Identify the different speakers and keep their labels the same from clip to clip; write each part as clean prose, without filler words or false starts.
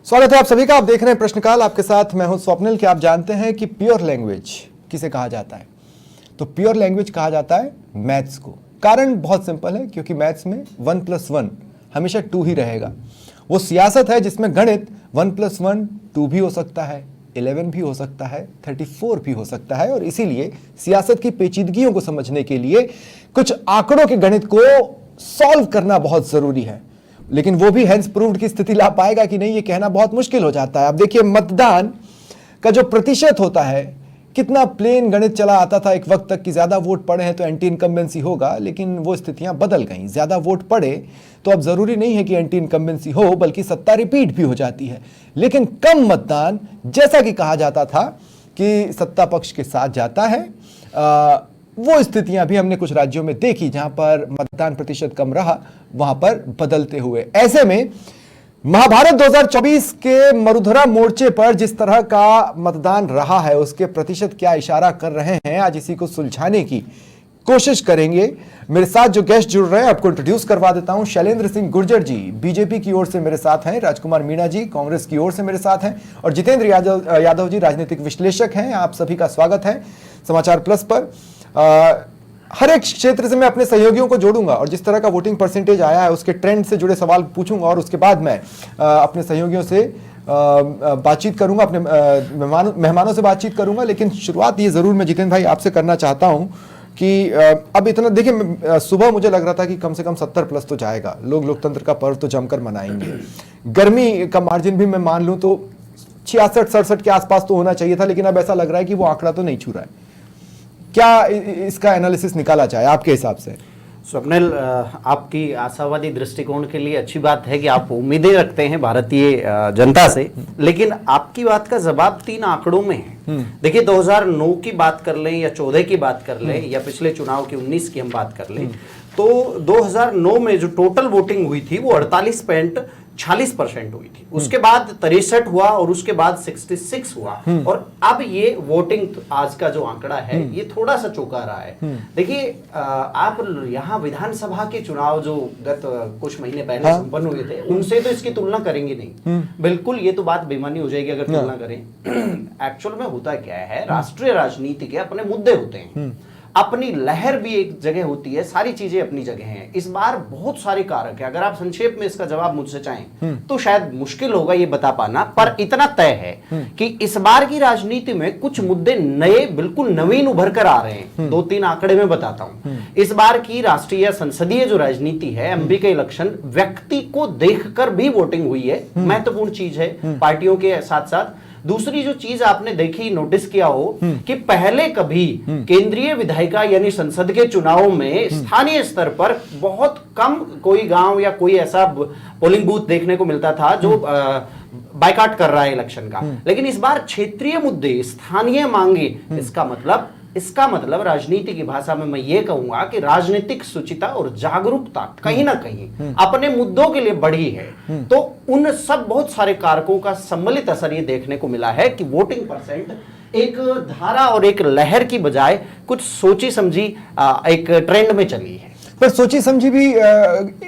Speaker 1: स्वागत है आप सभी का। आप देख रहे हैं प्रश्नकाल, आपके साथ मैं हूं स्वप्निल। क्या आप जानते हैं कि प्योर लैंग्वेज किसे कहा जाता है? तो प्योर लैंग्वेज कहा जाता है मैथ्स को। कारण बहुत सिंपल है, क्योंकि मैथ्स में 1+1 हमेशा 2 ही रहेगा। वो सियासत है जिसमें गणित 1+1 2 भी हो सकता है, 11 भी हो सकता है, 34 भी हो सकता है। और इसीलिए सियासत की पेचीदगियों को समझने के लिए कुछ आंकड़ों के गणित को सॉल्व करना बहुत जरूरी है। लेकिन वो भी हेंस प्रूव्ड की स्थिति ला पाएगा कि नहीं, ये कहना बहुत मुश्किल हो जाता है। अब देखिए, मतदान का जो प्रतिशत होता है, कितना प्लेन गणित चला आता था एक वक्त तक कि ज्यादा वोट पड़े हैं तो एंटी इनकम्बेंसी होगा, लेकिन वो स्थितियां बदल गई। ज्यादा वोट पड़े तो अब जरूरी नहीं है कि एंटी इनकम्बेंसी हो, बल्कि सत्ता रिपीट भी हो जाती है। लेकिन कम मतदान, जैसा कि कहा जाता था कि सत्ता पक्ष के साथ जाता है, वो स्थितियां भी हमने कुछ राज्यों में देखी जहां पर मतदान प्रतिशत कम रहा, वहां पर बदलते हुए। ऐसे में महाभारत 2024 के मरुधरा मोर्चे पर जिस तरह का मतदान रहा है, उसके प्रतिशत क्या इशारा कर रहे हैं, आज इसी को सुलझाने की कोशिश करेंगे। मेरे साथ जो गेस्ट जुड़ रहे हैं, आपको इंट्रोड्यूस करवा देता हूं। शैलेंद्र सिंह गुर्जर जी बीजेपी की ओर से मेरे साथ हैं, राजकुमार मीणा जी कांग्रेस की ओर से मेरे साथ हैं, और जितेंद्र यादव जी राजनीतिक विश्लेषक हैं। आप सभी का स्वागत है समाचार प्लस पर। हर एक क्षेत्र से मैं अपने सहयोगियों को जोड़ूंगा और जिस तरह का वोटिंग परसेंटेज आया है उसके ट्रेंड से जुड़े सवाल पूछूंगा, और उसके बाद मैं अपने सहयोगियों से बातचीत करूंगा, अपने मेहमानों से बातचीत करूंगा। लेकिन शुरुआत ये जरूर मैं जितेंद्र भाई आपसे करना चाहता हूं कि अब इतना देखिए, सुबह मुझे लग रहा था कि कम से कम 70+ तो जाएगा, लोग लोकतंत्र का पर्व तो जमकर मनाएंगे। गर्मी का मार्जिन भी मैं मान लूं तो 66-67 के आसपास तो होना चाहिए था, लेकिन अब ऐसा लग रहा है कि वो आंकड़ा तो नहीं छू रहा है। क्या इसका एनालिसिस निकाला जाए आपके हिसाब से?
Speaker 2: स्वप्निल, आपकी आशावादी दृष्टिकोण के लिए अच्छी बात है कि आप उम्मीदें रखते हैं भारतीय जनता से, लेकिन आपकी बात का जवाब 3 आंकड़ों में है। देखिए, 2009 की बात कर लें या 14 की बात कर लें या पिछले चुनाव की 19 की हम बात कर लें, तो 2009 में जो टोटल वोटिंग हुई थी वो 48.46% हुई थी। उसके बाद 63 हुआ और उसके बाद 66 हुआ, और अब ये वोटिंग आज का जो आंकड़ा है ये थोड़ा सा चौंका रहा है। देखिए, आप यहाँ विधानसभा के चुनाव जो गत कुछ महीने पहले संपन्न हुए थे, उनसे तो इसकी तुलना करेंगे नहीं, बिल्कुल ये तो बात बेईमानी हो जाएगी अगर तुलना करें। एक्चुअल में होता क्या है, राष्ट्रीय राजनीति के अपने मुद्दे होते हैं, अपनी लहर भी एक जगह होती है, सारी चीजें अपनी जगह हैं। इस बार बहुत सारे कारक है, अगर आप संक्षेप में इसका जवाब मुझसे चाहें तो शायद मुश्किल होगा ये बता पाना, पर इतना तय है कि इस बार की राजनीति में कुछ मुद्दे नए, बिल्कुल नवीन उभर कर आ रहे हैं। 2-3 आंकड़े में बताता हूं। इस बार की राष्ट्रीय संसदीय जो राजनीति है, एमपी के इलेक्शन, व्यक्ति को देखकर भी वोटिंग हुई है, महत्वपूर्ण चीज है पार्टियों के साथ साथ। दूसरी जो चीज आपने देखी, नोटिस किया हो कि पहले कभी केंद्रीय विधायिका यानी संसद के चुनाव में स्थानीय स्तर पर बहुत कम कोई गांव या कोई ऐसा पोलिंग बूथ देखने को मिलता था जो बायकॉट कर रहा है इलेक्शन का। लेकिन इस बार क्षेत्रीय मुद्दे, स्थानीय मांगे, इसका मतलब राजनीति की भाषा में मैं ये कहूंगा कि राजनीतिक सुचिता और जागरूकता कहीं ना कहीं अपने मुद्दों के लिए बढ़ी है। तो उन सब बहुत सारे कारकों का सम्मिलित असर ये देखने को मिला है कि वोटिंग परसेंट एक धारा और एक लहर की बजाय कुछ सोची समझी एक ट्रेंड में चली है।
Speaker 1: पर सोची समझी भी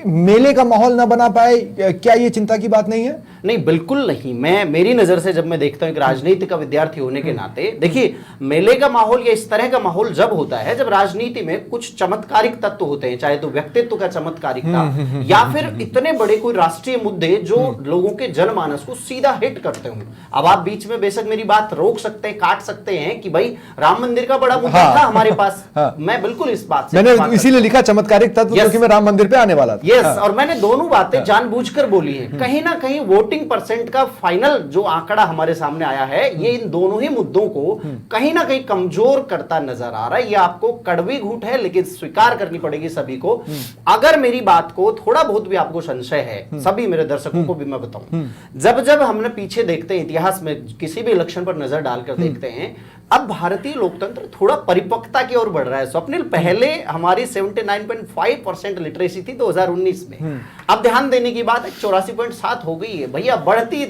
Speaker 1: मेले का माहौल ना बना पाए, क्या ये चिंता की बात नहीं है?
Speaker 2: नहीं, बिल्कुल नहीं। मेरी नजर से जब मैं देखता हूं, एक राजनीति का विद्यार्थी होने के नाते, देखिए, मेले का माहौल या इस तरह का माहौल जब होता है जब राजनीति में कुछ चमत्कारिक तत्व होते हैं, चाहे तो व्यक्तित्व का चमत्कारिकता या फिर इतने बड़े कोई राष्ट्रीय मुद्दे जो लोगों के जनमानस को सीधा हिट करते हों। अब आप बीच में बेशक मेरी बात रोक सकते हैं, काट सकते हैं कि भाई राम मंदिर का बड़ा मुद्दा था हमारे पास। मैं बिल्कुल इस बात से,
Speaker 1: मैंने इसीलिए लिखा चमत्कारिक तत्व, क्योंकि मैं राम मंदिर पे आने वाला था।
Speaker 2: यस, और मैंने दोनों बातें जानबूझकर बोली हैं। कहीं ना कहीं वोटिंग परसेंट का फाइनल जो आंकड़ा हमारे सामने आया है, ये इन दोनों ही मुद्दों को कहीं ना कहीं कमजोर करता नजर आ रहा है। ये आपको कड़वी घूंट है, लेकिन स्वीकार करनी पड़ेगी सभी को। अगर मेरी बात को थोड़ा बहुत भी आपको संशय है, सभी मेरे दर्शकों को भी मैं बताऊं, जब जब हमने पीछे देखते हैं इतिहास में, किसी भी इलेक्शन पर नजर डालकर देखते हैं, अब भारतीय लोकतंत्र थोड़ा परिपक्वता की ओर बढ़ रहा है। स्वप्निल, पहले हमारी 79.5% लिटरेसी थी 2019 में, अब ध्यान देने की बात है 84.7 हो गई है। भैया, बढ़ती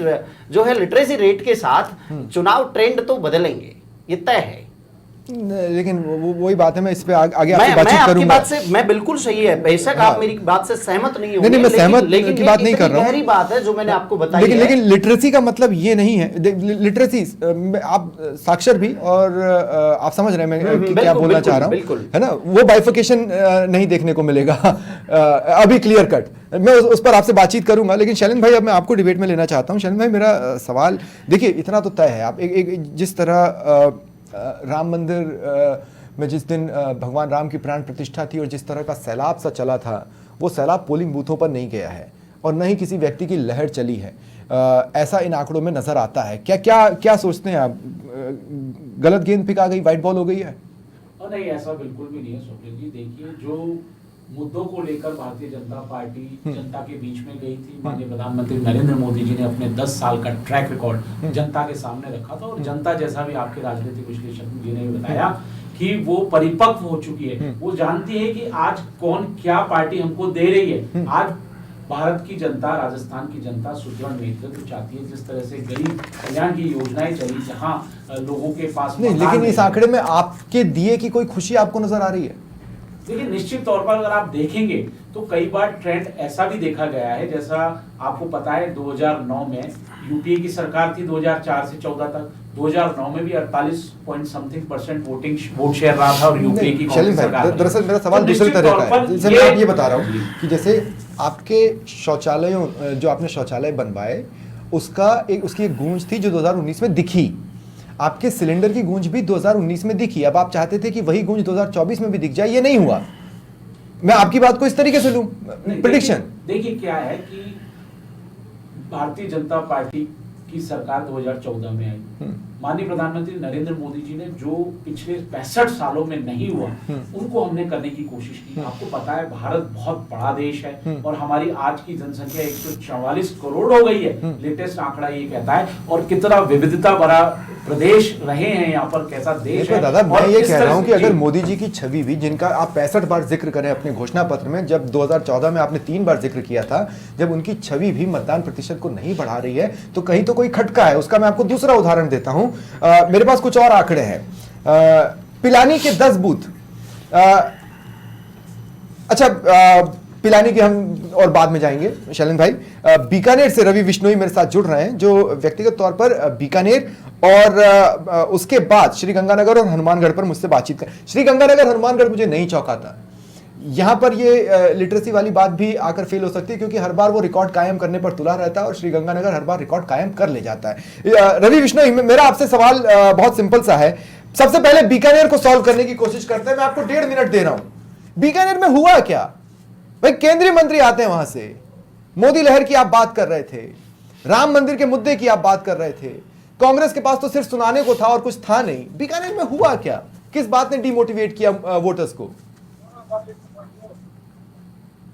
Speaker 2: जो है लिटरेसी रेट के साथ चुनाव ट्रेंड तो बदलेंगे, ये तय है।
Speaker 1: लेकिन वही बात है, मैं इस पे आगे आपसे
Speaker 2: मैं
Speaker 1: बातचीत
Speaker 2: आपकी
Speaker 1: करूंगा।
Speaker 2: बात से मैं बिल्कुल सही है, बेशक
Speaker 1: हाँ।
Speaker 2: आप मेरी बात से सहमत नहीं होंगे,
Speaker 1: नहीं, मैं सहमत
Speaker 2: लेकिन
Speaker 1: की बात नहीं कर रहा हूं।
Speaker 2: गहरी बात है जो मैंने आपको बताई
Speaker 1: लेकिन
Speaker 2: है।
Speaker 1: लेकिन लिटरेसी का मतलब ये नहीं है, लिटरेसी आप साक्षर भी, और आप समझ रहे हैं मैं क्या
Speaker 2: बिल्कुल,
Speaker 1: बोलना चाह रहा हूँ,
Speaker 2: बिल्कुल।
Speaker 1: है ना? वो बाइफिकेशन नहीं देखने को मिलेगा अभी क्लियर कट। मैं उस पर आपसे बातचीत करूंगा, लेकिन शैलेंद्र भाई अब मैं आपको डिबेट में लेना चाहता हूँ। शैलेंद्र भाई, मेरा सवाल देखिए, इतना तो तय है, आप जिस तरह राम मंदिर में जिस दिन भगवान राम की प्राण प्रतिष्ठा थी और जिस तरह का सैलाब सा चला था, वो सैलाब पोलिंग बूथों पर नहीं गया है और न ही किसी व्यक्ति की लहर चली है, ऐसा इन आंकड़ों में नजर आता है। क्या क्या क्या सोचते हैं आप? गलत गेंद पिका गई, वाइट बॉल हो गई है?
Speaker 3: और नहीं, ऐसा बिल्कुल भी नहीं है स्वप्निल जी। देखिए, जो मुद्दों को लेकर भारतीय जनता पार्टी जनता के बीच में गई थी, माननीय प्रधानमंत्री नरेंद्र मोदी जी ने अपने 10 साल का ट्रैक रिकॉर्ड जनता के सामने रखा था, और जनता, जैसा भी आपके राजनीतिक विश्लेषक जी ने बताया कि वो परिपक्व हो चुकी है, वो जानती है कि आज कौन क्या पार्टी हमको दे रही है। आज भारत की जनता, राजस्थान की जनता सुदृढ़ नेतृत्व चाहती है। जिस तरह से गरीब कल्याण की योजनाएं चली, जहां लोगों के पास
Speaker 1: नहीं, लेकिन इस आंकड़े में आपके दिए की कोई खुशी आपको नजर आ रही है?
Speaker 3: देखिए, निश्चित तौर पर अगर आप देखेंगे तो कई बार ट्रेंड ऐसा भी देखा गया है, जैसा आपको पता है 2009 में यूपीए की सरकार थी, 2004 से 14 तक, 2009 में भी 48 पॉइंट समथिंग % वोट शेयर रहा था, और यूपीए की कांग्रेस सरकार रही।
Speaker 1: दरअसल मेरा सवाल
Speaker 3: तो
Speaker 1: दूसरे
Speaker 3: निश्चित
Speaker 1: तरह
Speaker 3: तौर
Speaker 1: का है।
Speaker 3: पर
Speaker 1: जैसे मैं आप ये बता रहा हूँ कि जैसे आपके शौचालयों, जो आपने शौचालय बनवाए, उसकी एक गूंज थी जो 2019 में दिखी। आपके सिलेंडर की गूंज भी 2019 में दिखी। अब आप चाहते थे कि वही गूंज 2024 में भी दिख जाए, ये नहीं हुआ। मैं आपकी बात को इस तरीके से लूं, प्रेडिक्शन।
Speaker 3: देखिए क्या है कि भारतीय जनता पार्टी की सरकार 2014 में आई, माननीय प्रधानमंत्री नरेंद्र मोदी जी ने जो पिछले 65 सालों में नहीं हुआ, उनको हमने करने की कोशिश की। आपको पता है भारत बहुत बड़ा देश है, और हमारी आज की जनसंख्या 144 करोड़ हो गई है, लेटेस्ट आंकड़ा ये कहता है। और कितना विविधता भरा प्रदेश रहे हैं यहाँ पर, कैसा देश है।
Speaker 1: दादा, मैं
Speaker 3: और
Speaker 1: ये
Speaker 3: किस
Speaker 1: कह रहा
Speaker 3: तरह
Speaker 1: हूं
Speaker 3: से-
Speaker 1: कि अगर
Speaker 3: जी।
Speaker 1: मोदी जी की छवि भी, जिनका आप 65 बार जिक्र करें अपने घोषणा पत्र में, जब 2014 में आपने 3 बार जिक्र किया था, जब उनकी छवि भी मतदान प्रतिशत को नहीं बढ़ा रही है, तो कहीं तो कोई खटका है। उसका मैं आपको दूसरा उदाहरण देता हूं। मेरे पास कुछ और आंकड़े हैं। पिलानी के 10 बूथ, अच्छा, पिलानी के हम और बाद में जाएंगे शैलेंद्र भाई। बीकानेर से रवि बिश्नोई मेरे साथ जुड़ रहे हैं, जो व्यक्तिगत तौर पर बीकानेर और उसके बाद श्रीगंगानगर और हनुमानगढ़ पर मुझसे बातचीत कर। श्रीगंगानगर, हनुमानगढ़ मुझे नहीं चौंकाता। यहां पर ये लिटरेसी वाली बात भी आकर फेल हो सकती है, क्योंकि हर बार वो रिकॉर्ड कायम करने पर तुला रहता है और श्रीगंगानगर हर बार रिकॉर्ड कायम कर ले जाता है। रवि बिश्नोई, मेरा आपसे सवाल बहुत सिंपल सा है। सबसे पहले बीकानेर को सॉल्व करने की कोशिश करते हैं। मैं आपको 1.5 मिनट दे रहा हूं। बीकानेर में हुआ क्या भाई? केंद्रीय मंत्री आते हैं वहां से, मोदी लहर की आप बात कर रहे थे, राम मंदिर के मुद्दे की आप बात कर रहे थे, कांग्रेस के पास तो सिर्फ सुनाने को था और कुछ था नहीं। बीकानेर में हुआ क्या? किस बात ने डिमोटिवेट किया वोटर्स को?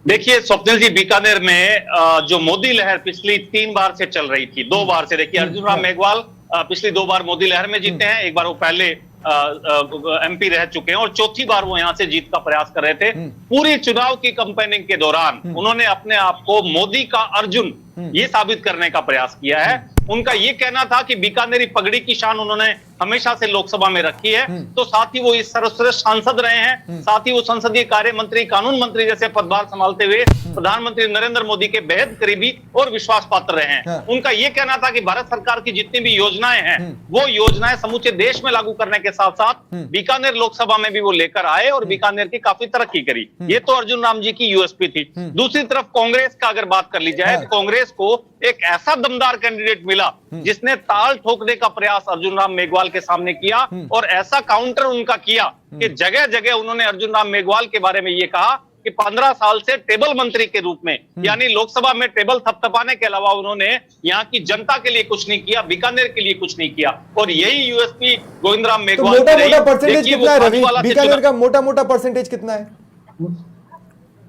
Speaker 4: देखिए स्वप्निल जी, बीकानेर में जो मोदी लहर पिछली 3 बार से चल रही थी, 2 बार से, देखिए अर्जुन राम मेघवाल पिछली 2 बार मोदी लहर में जीते हैं, एक बार वो पहले एमपी रह चुके हैं और चौथी बार वो यहां से जीत का प्रयास कर रहे थे। पूरी चुनाव की कैंपेनिंग के दौरान उन्होंने अपने आप को मोदी का अर्जुन ये साबित करने का प्रयास किया है। उनका ये कहना था कि बीकानेरी पगड़ी की शान उन्होंने हमेशा से लोकसभा में रखी है, तो साथ ही वो इस सर्वश्रेष्ठ सांसद रहे हैं, साथ ही वो संसदीय कार्य मंत्री, कानून मंत्री जैसे पदभार संभालते हुए प्रधानमंत्री नरेंद्र मोदी के बेहद करीबी और विश्वास पात्र रहे हैं। उनका ये कहना था कि भारत सरकार की जितनी भी योजनाएं हैं, वो योजनाएं समूचे देश में लागू करने के साथ साथ बीकानेर लोकसभा में भी वो लेकर आए और बीकानेर की काफी तरक्की करी। ये तो अर्जुन राम जी की यूएसपी थी। दूसरी तरफ कांग्रेस का अगर बात कर ली जाए, तो कांग्रेस को एक ऐसा दमदार कैंडिडेट मिला जिसने ताल ठोकने का प्रयास अर्जुन राम मेघवाल के सामने किया, और ऐसा काउंटर उनका किया कि जगह जगह उन्होंने अर्जुन राम मेघवाल के बारे में ये कहा कि 15 साल से टेबल मंत्री के रूप में, यानी लोकसभा में टेबल थपथपाने के अलावा उन्होंने यहाँ की जनता के लिए कुछ नहीं किया, बीकानेर के लिए कुछ नहीं किया। और यही यूएसपी गोविंद राम मेघवाल
Speaker 1: मोटा मोटा परसेंटेज कितना है रवि? बीकानेर का मोटा मोटा परसेंटेज कितना है?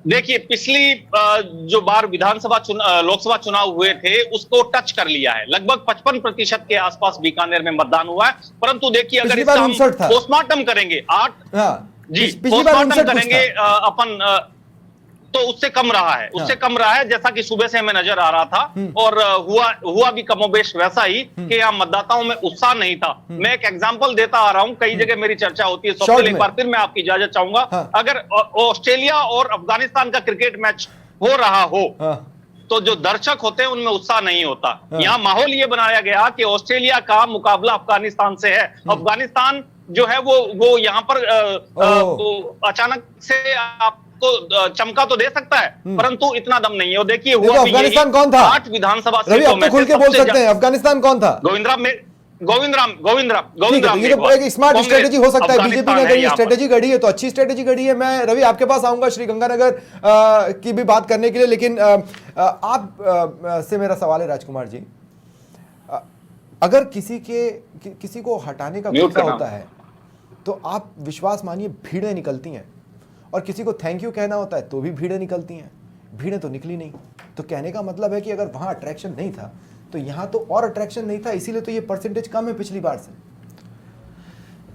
Speaker 4: देखिए पिछली जो बार लोकसभा चुनाव हुए थे उसको टच कर लिया है, लगभग 55% के आसपास बीकानेर में मतदान हुआ है। परंतु देखिए अगर इसका हम पोस्टमार्टम करेंगे, 8
Speaker 1: हाँ,
Speaker 4: जी
Speaker 1: पिछली बार
Speaker 4: पोस्टमार्टम करेंगे अपन तो उससे कम रहा है, उससे कम रहा है, जैसा कि सुबह से हमें नजर आ रहा था। और हुआ भी कमोबेश वैसा ही कि यहाँ मतदाताओं में उत्साह नहीं था। मैं एक एग्जांपल देता आ रहा हूं, कई जगह मेरी चर्चा होती है। स्वप्निल, एक बार फिर मैं आपकी इजाजत चाहूंगा। अगर ऑस्ट्रेलिया और अफगानिस्तान का क्रिकेट मैच हो रहा हो तो जो दर्शक होते हैं उनमें उत्साह नहीं होता। यहाँ माहौल ये बनाया गया कि ऑस्ट्रेलिया का मुकाबला अफगानिस्तान से है। अफगानिस्तान जो है वो यहाँ पर अचानक से आपको चमका तो दे सकता है, परंतु इतना दम नहीं है। और देखिए हुआ भी
Speaker 1: अफगानिस्तान कौन था?
Speaker 4: 8 विधानसभा
Speaker 1: रवि,
Speaker 4: सीटों
Speaker 1: अब
Speaker 4: में
Speaker 1: तो खुल के बोल सकते हैं, अफगानिस्तान कौन था?
Speaker 4: गोविंद राम
Speaker 1: ये तो एक स्मार्ट स्ट्रेटेजी हो सकता है। बीजेपी ने अगर ये स्ट्रेटेजी गढ़ी है तो अच्छी स्ट्रेटेजी गढ़ी है। मैं रवि आपके पास आऊंगा श्रीगंगानगर की भी बात करने के लिए, लेकिन आप से मेरा सवाल है राजकुमार जी, अगर किसी को हटाने का गुस्सा होता है तो आप विश्वास मानिए भीड़ें निकलती हैं, और किसी को थैंक यू कहना होता है तो भी भीड़ें निकलती हैं। भीड़ें तो निकली नहीं, तो कहने का मतलब है कि अगर वहां अट्रैक्शन नहीं था तो यहां तो और अट्रैक्शन नहीं था, इसीलिए तो ये परसेंटेज कम है पिछली बार से।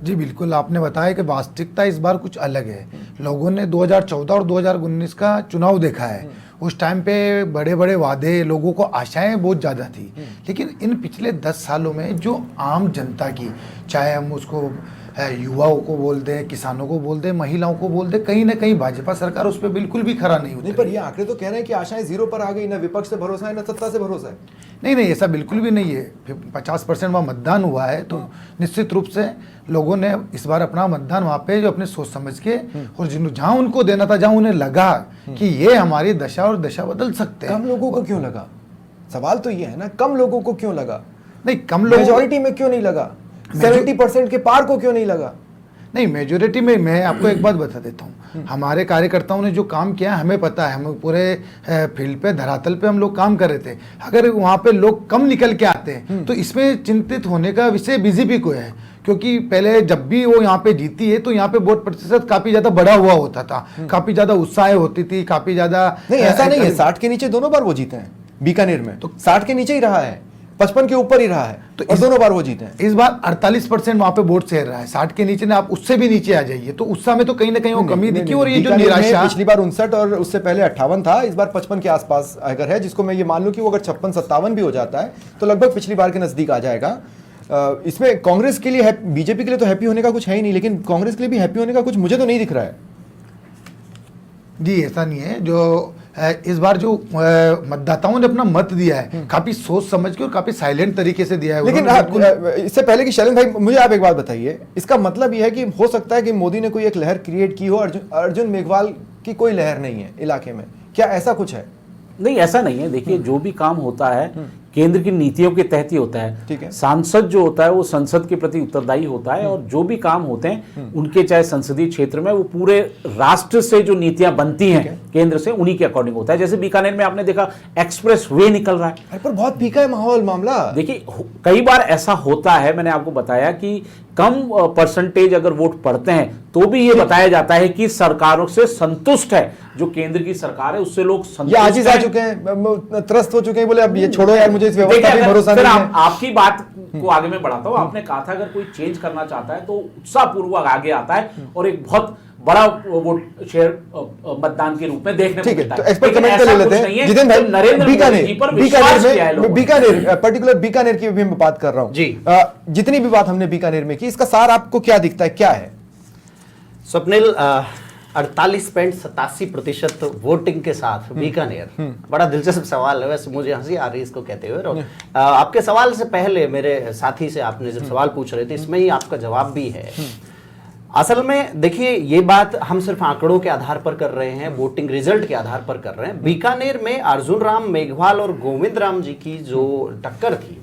Speaker 5: जी बिल्कुल, आपने बताया कि वास्तविकता इस बार कुछ अलग है। लोगों ने 2014 और 2019 का चुनाव देखा है, उस टाइम पे बड़े बड़े वादे, लोगों को आशाएं बहुत ज़्यादा थी। लेकिन इन पिछले 10 सालों में जो आम जनता की, चाहे हम उसको युवाओं को बोल दें, किसानों को बोल दें, महिलाओं को बोल दें, कहीं ना कहीं भाजपा सरकार उस पर बिल्कुल भी खरा नहीं उतरी।
Speaker 1: नहीं, पर ये आंकड़े तो कह रहे हैं कि आशाएं जीरो पर आ गई, ना विपक्ष से भरोसा है ना सत्ता से भरोसा है।
Speaker 5: नहीं नहीं, ऐसा बिल्कुल भी नहीं है। 50% वहाँ मतदान हुआ है, तो निश्चित रूप से लोगों ने इस बार अपना मतदान वहाँ पे जो अपने सोच समझ के, और जहाँ उनको देना था, जहाँ उन्हें लगा कि ये हमारी दशा और दशा बदल सकते हैं।
Speaker 1: कम लोगों को क्यों लगा? सवाल तो ये है ना, कम लोगों को क्यों लगा?
Speaker 5: नहीं, कम लोग
Speaker 1: मेजॉरिटी में क्यों नहीं लगा? 70% के पार को क्यों नहीं लगा?
Speaker 5: नहीं, मेजोरिटी में मैं आपको एक बात बता देता हूँ। हमारे कार्यकर्ताओं ने जो काम किया हमें पता है, हम पूरे फील्ड पे, धरातल पे हम लोग काम कर रहे थे। अगर वहाँ पे लोग कम निकल के आते हैं तो इसमें चिंतित होने का विषय बीजेपी को है, क्योंकि पहले जब भी वो यहाँ पे जीती है तो यहाँ पे वोट प्रतिशत काफी ज्यादा बढ़ा हुआ होता था, काफी ज्यादा उत्साह होती थी, काफी ज्यादा।
Speaker 1: नहीं, ऐसा नहीं है, 60 के नीचे दोनों बार वो जीते हैं बीकानेर में, तो 60 के नीचे ही रहा है, 55 के ऊपर ही रहा है, तो इस दोनों बार वो जीते हैं।
Speaker 5: इस बार 48% वहां पे वोट शेयर रहा है। 60 के नीचे ना, आप उससे भी नीचे आ जाइए तो उत्साह में तो कहीं ना कहीं वो कमी दिखी। और ये जो निराशा,
Speaker 1: पिछली बार 59 और उससे पहले 58 था, इस बार 55 के आसपास अगर है, जिसको मैं ये मान लूं कि वो अगर 56-57 भी हो जाता है तो लगभग पिछली बार के नजदीक आ जाएगा। इसमें कांग्रेस के लिए, बीजेपी के लिए तो हैप्पी होने का कुछ है ही नहीं, लेकिन कांग्रेस के लिए भी हैप्पी होने का कुछ मुझे तो नहीं दिख रहा है।
Speaker 5: जी ऐसा नहीं है। जो इस बार जो मतदाताओं ने अपना मत दिया है, काफी सोच समझ के और काफी साइलेंट तरीके से दिया है।
Speaker 1: लेकिन इससे पहले कि शैलेंद्र भाई, मुझे आप एक बात बताइए, इसका मतलब यह है कि हो सकता है कि मोदी ने कोई एक लहर क्रिएट की हो, अर्जुन मेघवाल की कोई लहर नहीं है इलाके में, क्या ऐसा कुछ है?
Speaker 6: नहीं, ऐसा नहीं है। देखिए, जो भी काम होता है केंद्र की नीतियों के तहत ही होता है।
Speaker 1: ठीक है।
Speaker 6: सांसद जो होता है वो संसद के प्रति उत्तरदायी होता है, और जो भी काम होते हैं उनके, चाहे संसदीय क्षेत्र में, वो पूरे राष्ट्र से जो नीतियां बनती हैं केंद्र से, उन्हीं के अकॉर्डिंग होता है। जैसे बीकानेर में आपने देखा एक्सप्रेस वे निकल रहा है।
Speaker 1: अरे पर बहुत फीका है माहौल, मामला।
Speaker 6: देखिए, कई बार ऐसा होता है, मैंने आपको बताया कि कम परसेंटेज अगर वोट पड़ते हैं तो भी ये बताया जाता है कि सरकारों से संतुष्ट है, जो केंद्र की सरकार है उससे लोग संतुष्ट
Speaker 1: ये आजिज आ चुके हैं, त्रस्त हो चुके हैं, बोले अब ये छोड़ो यार, मुझे इस व्यवस्था पे भरोसा नहीं है।
Speaker 6: आपकी बात को आगे मैं बढ़ाता हूं। आपने कहा था अगर कोई चेंज करना चाहता है तो उत्साहपूर्वक आगे आता है और एक बहुत बड़ा वोट शेयर मतदान के रूप में देखने को मिलता है।
Speaker 1: तो एक्सपर्ट कमेंट ले लेते हैं जितेंद्र भाई।
Speaker 6: नरेंद्र मोदी जी पर विश्वास किया है लोगों ने।
Speaker 1: बीकानेर, पर्टिकुलर बीकानेर की भी मैं बात कर रहा हूं
Speaker 2: जी।
Speaker 1: जितनी भी बात हमने बीकानेर में की, इसका सार आपको क्या दिखता है, क्या है?
Speaker 2: स्वप्निल, 48.87% वोटिंग के साथ बीकानेर, बड़ा दिलचस्प सवाल है। वैसे मुझे हंसी आ रही है इसको कहते हुए। और आपके सवाल से पहले मेरे साथी से आपने जब सवाल पूछ रहे थे, इसमें ही आपका जवाब भी है। असल में देखिए, ये बात हम सिर्फ आंकड़ों के आधार पर कर रहे हैं, वोटिंग रिजल्ट के आधार पर कर रहे हैं। बीकानेर में अर्जुन राम मेघवाल और गोविंद राम जी की जो टक्कर थी,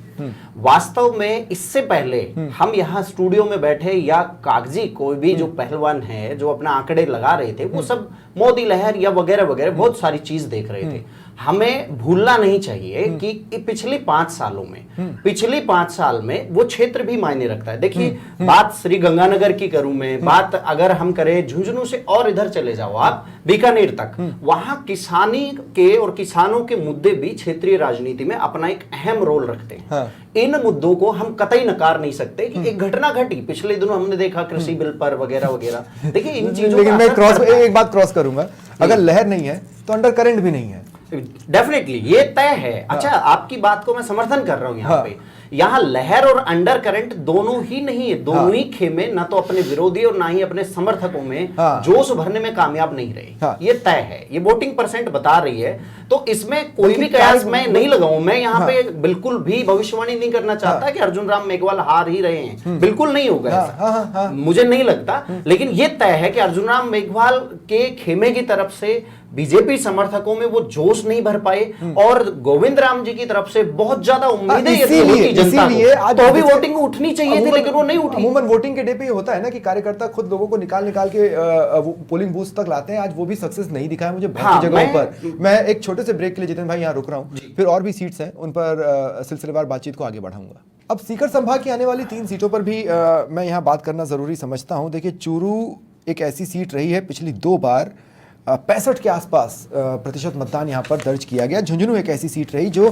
Speaker 2: वास्तव में इससे पहले हम यहाँ स्टूडियो में बैठे या कागजी कोई भी जो पहलवान है जो अपना आंकड़े लगा रहे थे, वो सब मोदी लहर या वगैरह वगैरह बहुत सारी चीज देख रहे थे। हमें भूलना नहीं चाहिए कि पिछले 5 सालों में, पिछले 5 साल में वो क्षेत्र भी मायने रखता है। देखिए, बात श्री गंगानगर की करूं मैं, बात अगर हम करें झुंझुनू से और इधर चले जाओ आप बीकानेर तक, वहां किसानी के और किसानों के मुद्दे भी क्षेत्रीय राजनीति में अपना एक अहम रोल रखते हैं। हाँ। इन मुद्दों को हम कतई नकार नहीं सकते कि एक घटना घटी पिछले दिनों, हमने देखा कृषि बिल पर वगैरह वगैरह। देखिए, इन चीजों
Speaker 1: लेकिन मैं एक बात क्रॉस करूंगा, अगर लहर नहीं है तो तो अंडर करंट भी नहीं है।
Speaker 2: डेफिनेटली ये तय है। अच्छा, आपकी बात को मैं समर्थन कर रहा हूं यहाँ
Speaker 1: हाँ।
Speaker 2: पे। यहाँ लहर और अंडर करंट दोनों ही नहीं है, दोनों ही खेमे ना तो अपने विरोधी और ना ही अपने समर्थकों में
Speaker 1: हाँ।
Speaker 2: जोश भरने में कामयाब नहीं रहे।
Speaker 1: हाँ।
Speaker 2: ये तय है, ये वोटिंग परसेंट बता रही है। तो इसमें कोई भी
Speaker 1: बल्कि
Speaker 2: कयास मैं नहीं लगाऊं। मैं यहाँ
Speaker 1: हाँ।
Speaker 2: पे बिल्कुल भी भविष्यवाणी नहीं करना चाहता कि अर्जुन राम मेघवाल हार ही रहे हैं, बिल्कुल नहीं होगा
Speaker 1: हाँ,
Speaker 2: ऐसा।
Speaker 1: हाँ, हाँ, हाँ।
Speaker 2: मुझे नहीं लगता, लेकिन ये तय है कि अर्जुन राम मेघवाल के खेमे की तरफ से बीजेपी समर्थकों में वो जोश नहीं भर पाए और गोविंद राम जी की तरफ से बहुत ज्यादा उम्मीदें यदि होती जनता को, तो भी वोटिंग उठनी चाहिए थी, लेकिन वो नहीं उठी।
Speaker 1: अमूमन वोटिंग के डे पे ये होता है ना कि कार्यकर्ता खुद लोगों को निकाल के पोलिंग बूथ तक लाते हैं। आज वो भी सक्सेस नहीं दिखा है मुझे बहुत
Speaker 2: हाँ,
Speaker 1: सी जगहों पर। मैं एक छोटे से ब्रेक के लिए जितेंद्र भाई यहाँ रुक रहा हूँ, फिर और भी सीट्स हैं उन पर सिलसिलेवार बातचीत को आगे बढ़ाऊंगा। अब सीकर संभाग की आने वाली 3 सीटों पर भी मैं यहाँ बात करना जरूरी समझता हूँ। देखिए, चूरू एक ऐसी सीट रही है, पिछली 2 बार 65 के आसपास प्रतिशत मतदान यहाँ पर दर्ज किया गया। झुंझुनू एक ऐसी सीट रही जो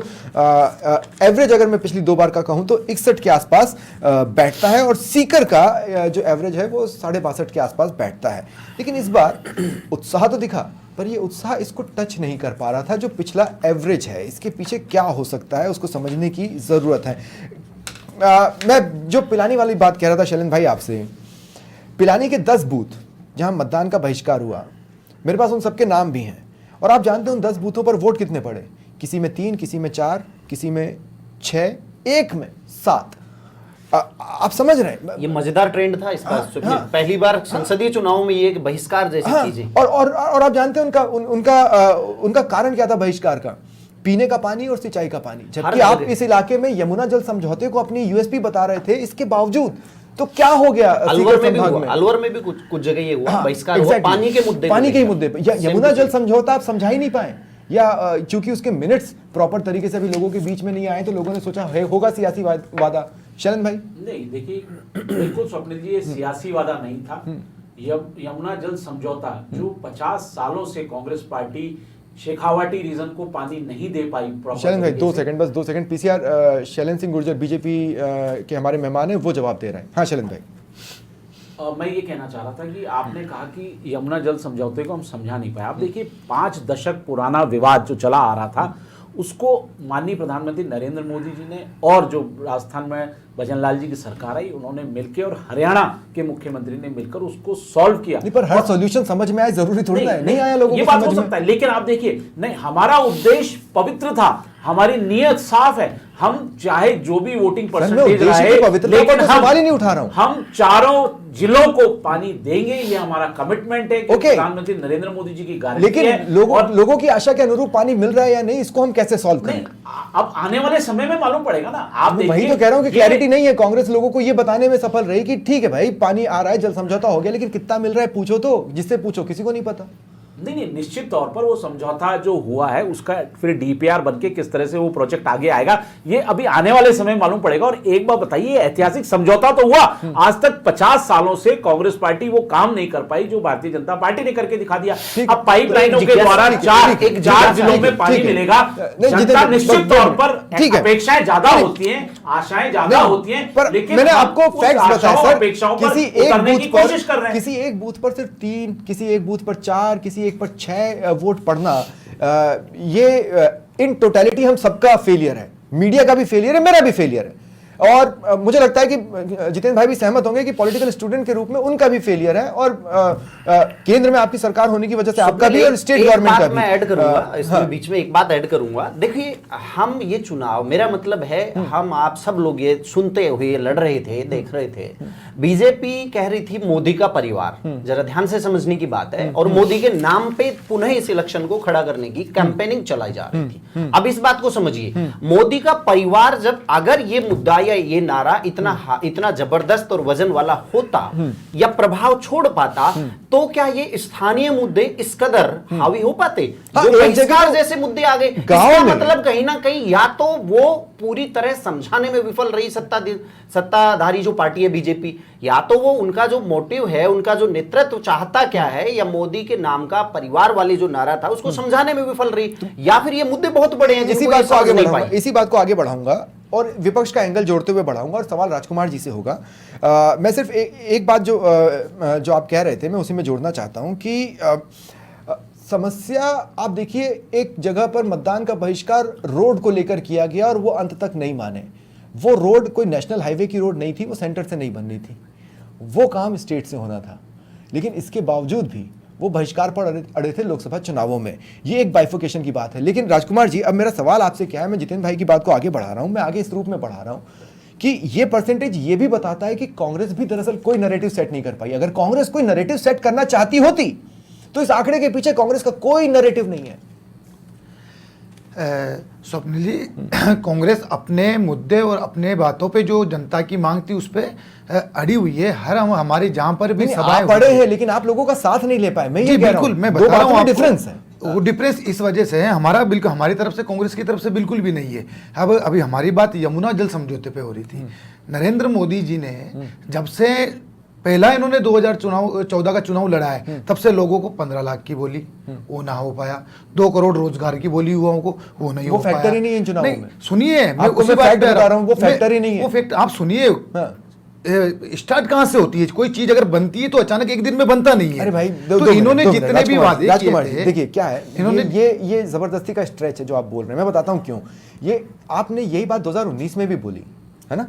Speaker 1: एवरेज अगर मैं पिछली 2 बार का कहूँ तो 61 के आसपास बैठता है, और सीकर का जो एवरेज है वो 62.5 के आसपास बैठता है। लेकिन इस बार उत्साह तो दिखा, पर ये उत्साह इसको टच नहीं कर पा रहा था जो पिछला एवरेज है। इसके पीछे क्या हो सकता है उसको समझने की ज़रूरत है। मैं जो पिलानी वाली बात कह रहा था शैलेंद्र भाई आपसे, पिलानी के 10 बूथ जहाँ मतदान का बहिष्कार हुआ, मेरे पास उन सबके नाम भी हैं, और आप जानते हैं उन 10 बूथों पर वोट कितने पड़े? किसी में 3, किसी में 4, किसी में 6, एक में 7। आप समझ रहे हैं?
Speaker 2: ये मजेदार ट्रेंड था इसका।
Speaker 1: हाँ।
Speaker 2: पहली बार संसदीय चुनाव में ये बहिष्कार जैसी
Speaker 1: हाँ,
Speaker 2: चीजें।
Speaker 1: और आप जानते हैं उनका कारण क्या था बहिष्कार का? पीने का पानी और सिंचाई का पानी। जबकि आप इस इलाके में यमुना जल समझौते को अपनी यूएसपी बता रहे थे, इसके बावजूद तो क्या हो गया?
Speaker 2: अलवर में भी कुछ जगह ये हुआ बहिष्कार हुआ पानी के मुद्दे,
Speaker 1: पानी के ही मुद्दे पे। या यमुना जल समझौता आप समझा ही नहीं पाए, या चूंकि उसके मिनट्स प्रॉपर तरीके से अभी लोगों के बीच में नहीं आए तो लोगों ने सोचा है होगा सियासी वादा। शैलेंद्र भाई
Speaker 6: नहीं, देखिए बिल्कुल स्वप्निल जी, ये सियासी वादा नहीं था। यमुना जल समझौता जो 50 सालों से कांग्रेस पार्टी शेखावाटी रीजन को पानी नहीं दे पाई।
Speaker 1: शैलेंद्र भाई 2 सेकंड, बस 2 second. PCR Shailendra Singh Gurjar BJP के हमारे मेहमान हैं, वो जवाब दे रहे हैं। हाँ शैलेंद्र भाई,
Speaker 6: मैं ये कहना चाह रहा था कि आपने कहा कि यमुना जल समझौते को हम समझा नहीं पाए। आप देखिए 5 दशक पुराना विवाद जो चला आ रहा था, उसको माननीय प्रधानमंत्री नरेंद्र मोदी जी ने और जो राजस्थान में भजनलाल जी की सरकार आई, उन्होंने मिलकर और हरियाणा के मुख्यमंत्री ने मिलकर उसको सॉल्व किया।
Speaker 1: नहीं, पर हर सॉल्यूशन समझ में आए जरूरी थोड़ी ना है। नहीं आया लोगों
Speaker 6: ये
Speaker 1: को
Speaker 6: बात
Speaker 1: समझ
Speaker 6: हो
Speaker 1: में।
Speaker 6: सकता है, लेकिन आप देखिए, नहीं, हमारा उद्देश्य पवित्र था, हमारी नीयत साफ है। हम चाहे जो भी वोटिंग परसेंटेज रहे,
Speaker 1: लेकिन सवाल ही नहीं उठा रहा हूं।
Speaker 6: हम चारों जिलों को पानी देंगे, ये हमारा कमिटमेंट है कि
Speaker 1: Okay.
Speaker 6: प्रधानमंत्री नरेंद्र मोदी जी की गारंटी है।
Speaker 1: लेकिन लोगों की आशा के अनुरूप पानी मिल रहा है या नहीं, इसको हम कैसे सॉल्व करें?
Speaker 6: अब आने वाले समय में मालूम पड़ेगा ना। आप
Speaker 1: मैं वही तो कह रहा हूं कि क्लैरिटी नहीं है। कांग्रेस लोगों को ये बताने में सफल रही कि ठीक है भाई, पानी आ रहा है, जल समझौता हो गया, लेकिन कितना मिल रहा है पूछो तो, जिससे पूछो किसी को नहीं पता।
Speaker 6: नहीं, निश्चित तौर पर वो समझौता जो हुआ है उसका फिर डीपीआर बनके किस तरह से वो प्रोजेक्ट आगे आएगा, ये अभी आने वाले समय में मालूम पड़ेगा। और एक बात बताइए, ऐतिहासिक समझौता तो हुआ, आज तक 50 सालों से कांग्रेस पार्टी वो काम नहीं कर पाई जो भारतीय जनता पार्टी ने करके दिखा दिया। अब पाइपलाइनों के द्वारा 4 जिलों में पानी मिलेगा। जनता निश्चित तौर पर अपेक्षाएं ज्यादा होती हैं, आशाएं ज्यादा होती हैं, लेकिन
Speaker 1: मैंने आपको फैक्ट्स बताया सर।
Speaker 6: अपेक्षाओं पर
Speaker 1: किसी
Speaker 6: उतरने की कोशिश कर रहे हैं।
Speaker 1: किसी एक बूथ पर सिर्फ 3, किसी एक बूथ पर 4, किसी एक पर 6 वोट पड़ना, ये इन टोटलिटी हम सबका फेलियर है। मीडिया का भी फेलियर है, मेरा भी फेलियर है, और मुझे लगता है कि जितेंद्र भाई भी सहमत होंगे कि पॉलिटिकल स्टूडेंट के रूप में उनका भी फेलियर है, और केंद्र में आपकी सरकार होने की वजह से आपका भी और स्टेट गवर्नमेंट का भी।
Speaker 2: मैं ऐड करूंगा इसमें, बीच में एक बात ऐड करूंगा। देखिए, हम ये चुनाव, मेरा मतलब है हम आप सब लोग ये सुनते हुए लड़ रहे थे, देख रहे थे। बीजेपी कह रही थी मोदी का परिवार, जरा ध्यान से समझने की बात है, और मोदी के नाम पे पुनः इस इलेक्शन को खड़ा करने की कैंपेनिंग चलाई जा रही थी। अब इस बात को समझिए, मोदी का परिवार, जब अगर ये मुद्दा या ये नारा इतना जबरदस्त और वजन वाला होता या प्रभाव छोड़ पाता, तो क्या ये स्थानीय मुद्दे इस कदर हावी हो पाते? जो बहिष्कार जैसे मुद्दे आ गए, इसका मतलब कहीं ना कहीं या तो वो पूरी तरह समझाने में विफल रही सत्ताधारी जो पार्टी है बीजेपी, या तो वो उनका जो मोटिव है, उनका जो नेतृत्व चाहता क्या है, या मोदी के नाम का परिवार वाले जो नारा था उसको समझाने में विफल रही, या फिर ये मुद्दे बहुत बड़े हैं
Speaker 1: इसी बात को आगे बढ़ाऊंगा और विपक्ष का एंगल जोड़ते हुए बढ़ाऊंगा, और सवाल राजकुमार जी से होगा। मैं सिर्फ एक बात जो आप कह रहे थे, मैं उसी में जोड़ना चाहता हूं कि समस्या आप देखिए, एक जगह पर मतदान का बहिष्कार रोड को लेकर किया गया और वो अंत तक नहीं माने। वो रोड कोई नेशनल हाईवे की रोड नहीं थी, वो सेंटर से नहीं बननी थी, वो काम स्टेट से होना था, लेकिन इसके बावजूद भी वो बहिष्कार पर अड़े थे लोकसभा चुनावों में। ये एक बाइफोकेशन की बात है। लेकिन राजकुमार जी, अब मेरा सवाल आपसे क्या है, मैं जितेंद्र भाई की बात को आगे बढ़ा रहा हूं, मैं आगे इस रूप में बढ़ा रहा हूं कि ये परसेंटेज ये भी बताता है कि कांग्रेस भी दरअसल कोई नैरेटिव सेट नहीं कर पाई। अगर कांग्रेस कोई नैरेटिव सेट करना चाहती होती तो इस आंकड़े के पीछे कांग्रेस का कोई नैरेटिव नहीं है।
Speaker 5: स्वप्निल जी, कांग्रेस अपने मुद्दे और अपने बातों पे जो जनता की मांग थी उस पे अड़ी हुई है। हमारे जहां पर भी सभाएं
Speaker 1: आप पढ़े हैं लेकिन आप लोगों का साथ नहीं ले पाए। मैं
Speaker 5: जी
Speaker 1: ये कह रहा
Speaker 5: बिल्कुल,
Speaker 1: हूं,
Speaker 5: मैं
Speaker 1: दो
Speaker 5: बता रहा
Speaker 1: बातों
Speaker 5: हूं
Speaker 1: में
Speaker 5: आपको।
Speaker 1: डिफरेंस है।
Speaker 5: वो डिफरेंस इस वजह से है, हमारा बिल्कुल हमारी तरफ से, कांग्रेस की तरफ से बिल्कुल भी नहीं है। अब अभी हमारी बात यमुना जल समझौते पे हो रही थी। नरेंद्र मोदी जी ने जब से पहला इन्होंने 2014 का चुनाव लड़ा है, तब से लोगों को 15 लाख की बोली, वो ना हो पाया। 2 करोड़ रोजगार की बोली युवाओं को, वो नहीं
Speaker 1: वो
Speaker 5: हो पाया।
Speaker 1: फैक्टर ही नहीं है इन चुनावों में।
Speaker 5: सुनिए,
Speaker 1: आपको मैं फैक्ट बता रहा हूं, वो फैक्टर ही नहीं है।
Speaker 5: वो फैक्ट आप सुनिए।
Speaker 1: हाँ।
Speaker 5: स्टार्ट कहां से होती है? कोई चीज अगर बनती है तो अचानक एक दिन में बनता नहीं है।
Speaker 1: अरे भाई,
Speaker 5: तो इन्होंने जितने भी वादे किए
Speaker 1: राजकुमार जी,
Speaker 5: थे,
Speaker 1: देखिए क्या है,
Speaker 5: इन्होंने
Speaker 1: ये जबरदस्ती का स्ट्रेच है जो आप बोल रहे हैं। मैं बताता हूं क्यों। ये आपने यही बात 2019 में भी बोली है ना।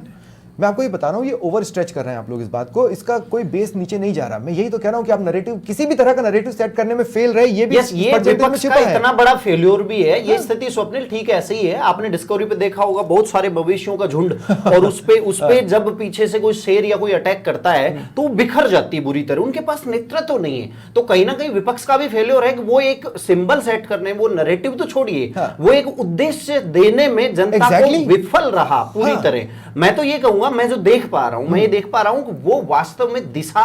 Speaker 1: मैं आपको ये बता रहा हूं, ये ओवर स्ट्रेच कर रहे हैं आप लोग इस बात को, इसका कोई बेस नीचे नहीं जा रहा। मैं यही तो कह रहा हूं कि आप नैरेटिव, किसी भी तरह का नैरेटिव सेट करने में फेल रहे, ये भी
Speaker 2: यस, ये
Speaker 1: परसेंटेज में
Speaker 2: विपक्ष
Speaker 1: छिपा
Speaker 2: का
Speaker 1: है।
Speaker 2: इतना बड़ा फेल्योर भी है। ये स्थिति स्वप्निल ठीक ऐसे ही है। आपने डिस्कवरी पे देखा होगा, बहुत सारे मवेशियों का झुंड, और उस पे जब पीछे से कोई शेर या कोई अटैक करता है तो वो बिखर जाती है बुरी तरह। उनके पास नेतृत्व तो नहीं है। तो कहीं ना कहीं विपक्ष का भी फेल्योर है कि वो एक सिंबल सेट करने, वो नैरेटिव तो छोड़िए, वो एक उद्देश्य देने में जनता को विफल रहा पूरी तरह। मैं तो ये कहूंगा, मैं जो देख पा रहा हूं, मैं ये देख पा रहा हूं कि वो वास्तव में दिशा